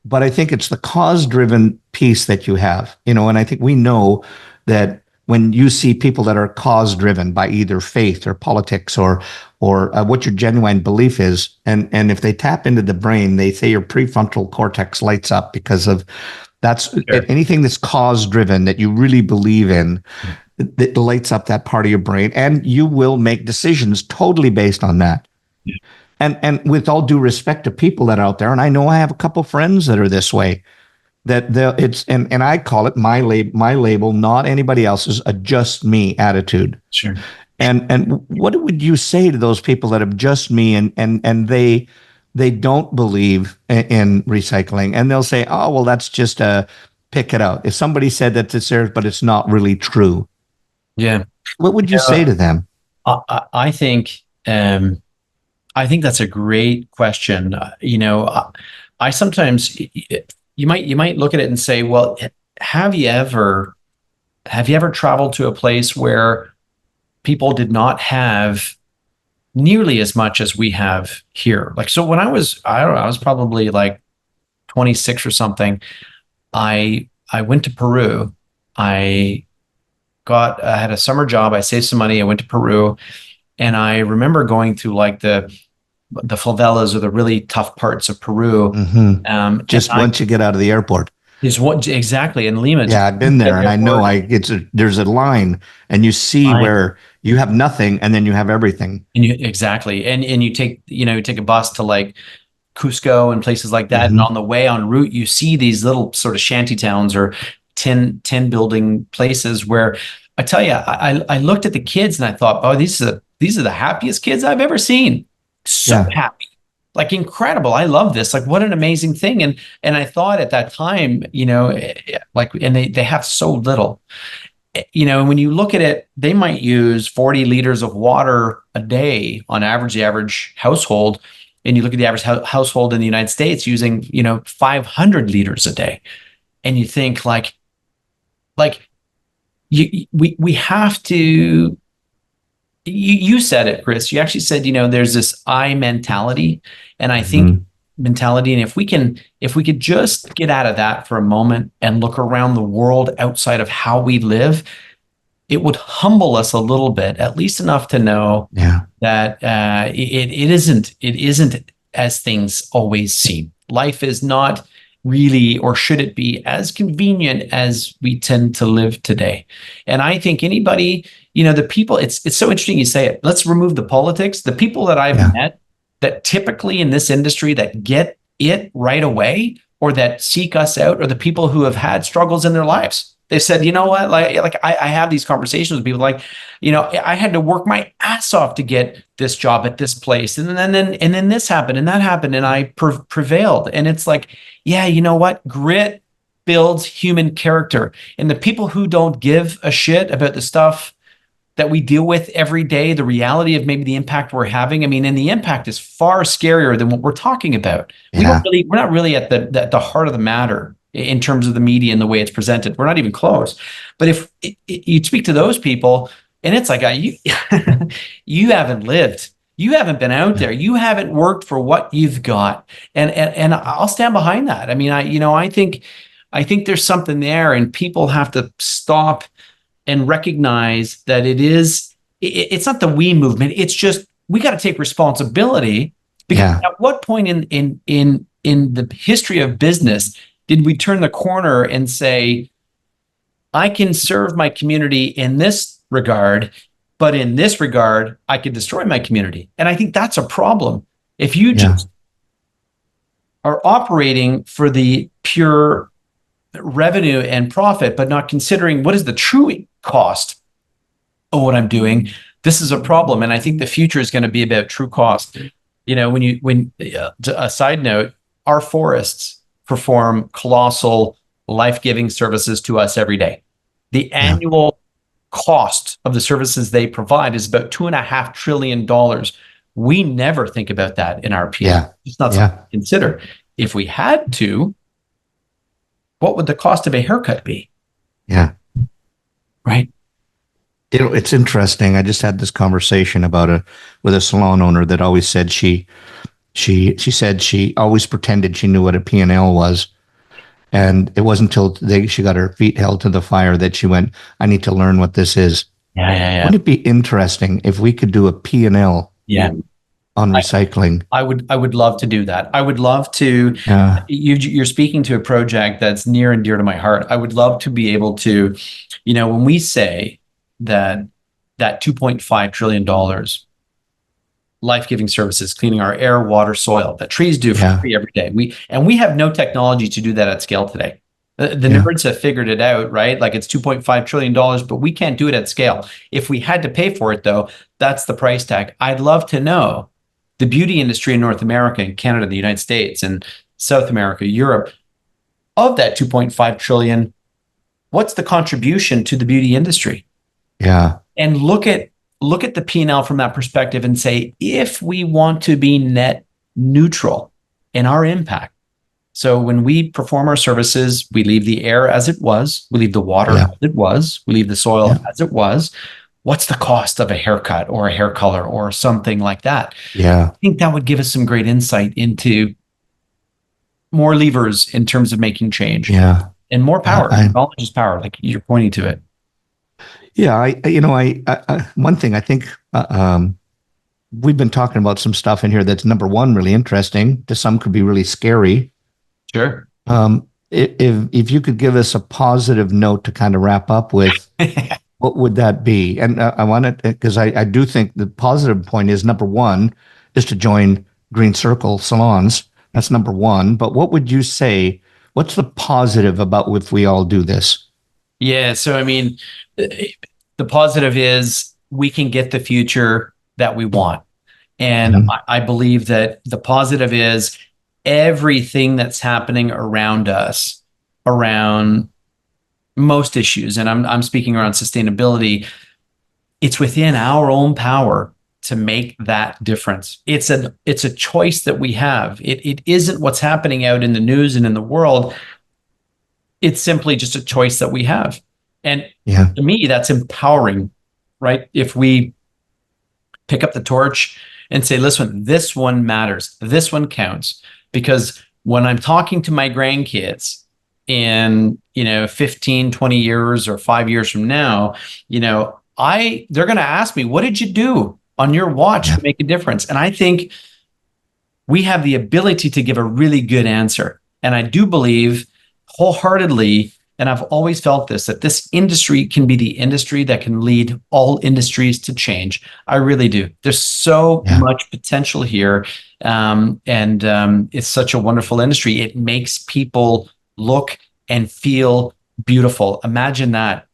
but I think it's the cause-driven piece that you have, and I think we know that when you see people that are cause-driven by either faith or politics or what your genuine belief is, and if they tap into the brain, they say your prefrontal cortex lights up because of anything that's cause-driven that you really believe in, that lights up that part of your brain, and you will make decisions totally based on that. Yeah. And with all due respect to people that are out there, and I know I have a couple friends that are this way, that and I call it my label, not anybody else's, a just me attitude. Sure. And what would you say to those people that have just me and they they don't believe in recycling, and they'll say, "Oh, well, that's just a pick it out." If somebody said that it's theirs, but it's not really true, Yeah. what would you say to them? I think that's a great question. I sometimes you might look at it and say, well, have you ever traveled to a place where people did not have nearly as much as we have here? Like, so when I was probably like 26 or something, I went to Peru. I had a summer job. I saved some money. I went to Peru, and I remember going through like the favelas or the really tough parts of Peru. Mm-hmm. Just once you get out of the airport. Is what exactly in Lima? Yeah, I've been there, and I know there's a line, and you see where you have nothing, and then you have everything. And you take a bus to like Cusco and places like that, and on the way en route, you see these little sort of shanty towns or tin building places where I tell you, I looked at the kids and I thought, oh, these are the happiest kids I've ever seen. So happy. Like incredible. I love this. Like what an amazing thing. And I thought at that time, like, and they have so little, and when you look at it, they might use 40 liters of water a day on average, the average household. And you look at the average household in the United States using, 500 liters a day. And you think we have to, you said it, Chris. You actually said, there's this I mentality, and I think mentality. And if we could just get out of that for a moment and look around the world outside of how we live, it would humble us a little bit, at least enough to know that it isn't as things always seem. Life is not really, or should it be, as convenient as we tend to live today. And I think anybody, the people, it's so interesting you say it. Let's remove the politics. The people that I've met that typically in this industry that get it right away or that seek us out are the people who have had struggles in their lives. They said, you know what, like I have these conversations with people like, I had to work my ass off to get this job at this place. And then this happened and that happened and I prevailed. And it's like, yeah, you know what? Grit builds human character. And the people who don't give a shit about the stuff that we deal with every day, the reality of maybe the impact we're having. I mean, and the impact is far scarier than what we're talking about. We're not really at the heart of the matter in terms of the media and the way it's presented. We're not even close. But if you speak to those people and it's like, you haven't lived, you haven't been out there, you haven't worked for what you've got. And I'll stand behind that. I mean, I think there's something there, and people have to stop and recognize that it's not the we movement. It's just, we got to take responsibility, because at what point in the history of business did we turn the corner and say, I can serve my community in this regard, but in this regard, I could destroy my community? And I think that's a problem. If you just are operating for the pure revenue and profit, but not considering what is the true cost of what I'm doing, this is a problem. And I think the future is going to be about true cost. A side note, our forests perform colossal life-giving services to us every day. The annual cost of the services they provide is about $2.5 trillion. We never think about that in our PL. It's not something to consider. If we had to, what would the cost of a haircut be? Yeah. Right. It's interesting. I just had this conversation with a salon owner that always said she said she always pretended she knew what a P&L was. And it wasn't until she got her feet held to the fire that she went, I need to learn what this is. Yeah. Wouldn't it be interesting if we could do a P&L on recycling? I would love to do that. I would love to, you're speaking to a project that's near and dear to my heart. I would love to be able to, when we say that $2.5 trillion, life-giving services, cleaning our air, water, soil, that trees do for free every day. We have no technology to do that at scale today. The nerds have figured it out, right? Like it's $2.5 trillion, but we can't do it at scale. If we had to pay for it though, that's the price tag. I'd love to know the beauty industry in North America and Canada, the United States, and South America, Europe, of that 2.5 trillion, what's the contribution to the beauty industry? Yeah. And look at the P&L from that perspective and say, if we want to be net neutral in our impact. So when we perform our services, we leave the air as it was, we leave the water as it was, we leave the soil as it was. What's the cost of a haircut or a hair color or something like that? Yeah. I think that would give us some great insight into more levers in terms of making change. Yeah. And more power. Knowledge is power, like you're pointing to it. Yeah. One thing I think, we've been talking about some stuff in here that's, number one, really interesting. To some could be really scary. Sure. If you could give us a positive note to kind of wrap up with, what would that be? And I want it because I do think the positive point is, number one is to join Green Circle Salons. That's number one. But what would you say? What's the positive about if we all do this? Yeah. So, I mean, the positive is we can get the future that we want. And I believe that the positive is everything that's happening around us, around most issues, and I'm speaking around sustainability, it's within our own power to make that difference. It's a choice that we have. It isn't what's happening out in the news and in the world. It's simply just a choice that we have. And to me, that's empowering, right? If we pick up the torch and say, listen, this one matters. This one counts. Because when I'm talking to my grandkids in, 15, 20 years or 5 years from now, they're going to ask me, what did you do on your watch to make a difference? And I think we have the ability to give a really good answer. And I do believe wholeheartedly, and I've always felt this, that this industry can be the industry that can lead all industries to change. I really do. There's so much potential here. And it's such a wonderful industry. It makes people look and feel beautiful. Imagine that.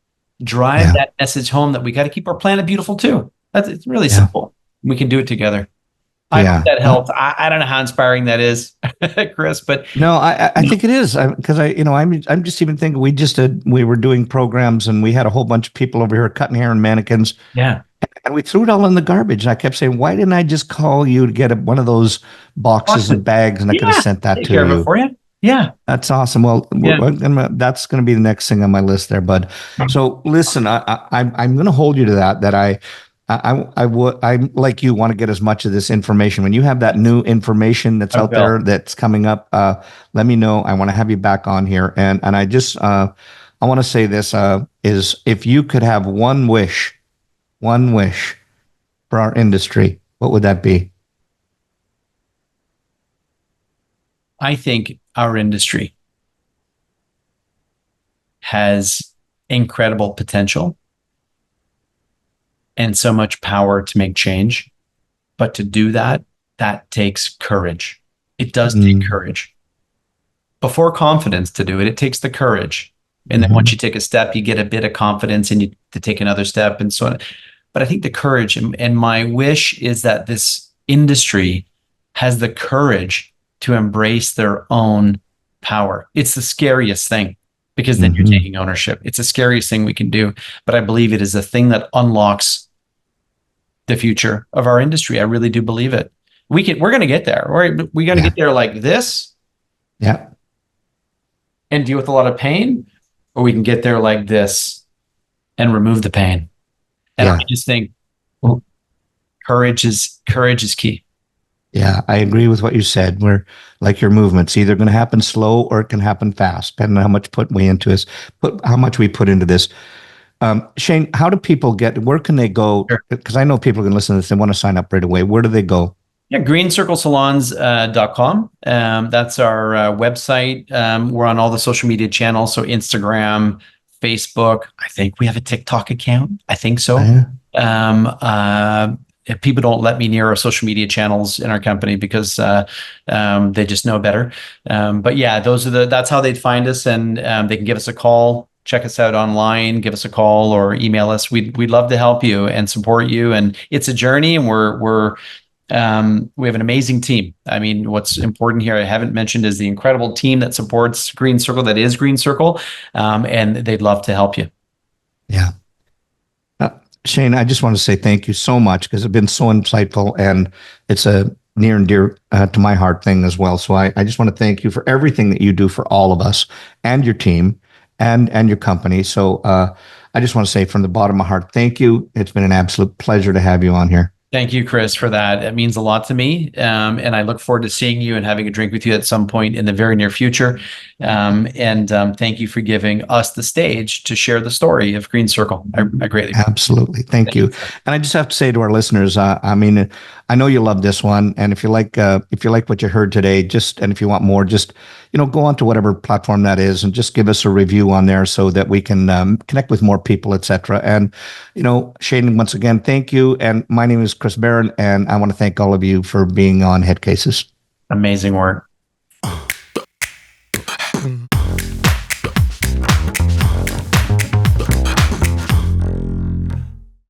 Drive that message home that we got to keep our planet beautiful too. It's really simple. We can do it together. I hope that helped. I don't know how inspiring that is, Chris, but no, I think it is, because I'm just even thinking we were doing programs and we had a whole bunch of people over here cutting hair and mannequins. Yeah. And we threw it all in the garbage. And I kept saying, why didn't I just call you to get one of those boxes and bags, and I could have sent that to you. For you. Yeah. That's awesome. Well, that's going to be the next thing on my list there, bud. So listen, I'm going to hold you to that I like you want to get as much of this information. When you have that new information that's out there that's coming up, let me know. I want to have you back on here. And I just, I want to say this, is if you could have one wish for our industry, what would that be? I think our industry has incredible potential and so much power to make change. But to do that takes courage. It does take courage. Before confidence to do it, it takes the courage. And then once you take a step, you get a bit of confidence and you to take another step and so on. But I think the courage, and my wish is that this industry has the courage to embrace their own power. It's the scariest thing, because then you're taking ownership. It's the scariest thing we can do. But I believe it is the thing that unlocks the future of our industry. I really do believe it. We're going to get there. We got to get there like this. Yeah. And deal with a lot of pain, or we can get there like this and remove the pain. And I just think courage is key. Yeah, I agree with what you said. We're like your movements, either going to happen slow or it can happen fast, depending on how much how much we put into this. Shane, how do people where can they go? Because I know people can listen to this and want to sign up right away. Where do they go? Yeah, greencirclesalons.com. That's our website. We're on all the social media channels. So Instagram, Facebook. I think we have a TikTok account. I think so. If people don't let me near our social media channels in our company because they just know better. But yeah, that's how they'd find us, and they can give us a call, check us out online, give us a call or email us. We'd love to help you and support you. And it's a journey, and we're We have an amazing team. I mean, what's important here, I haven't mentioned, is the incredible team that supports Green Circle, that is Green Circle, and they'd love to help you. Yeah. Shane, I just want to say thank you so much, because it's been so insightful, and it's a near and dear to my heart thing as well. So I just want to thank you for everything that you do for all of us and your team and your company. So I just want to say from the bottom of my heart, thank you. It's been an absolute pleasure to have you on here. Thank you, Chris, for that. It means a lot to me. And I look forward to seeing you and having a drink with you at some point in the very near future. Thank you for giving us the stage to share the story of Green Circle. I greatly Absolutely. Thank you. And I just have to say to our listeners, I mean, I know you love this one. And if you like what you heard today, and if you want more, just, go on to whatever platform that is and just give us a review on there so that we can connect with more people, etc. And, Shane, once again, thank you. And my name is Chris Baran, and I want to thank all of you for being on Headcases. Amazing work.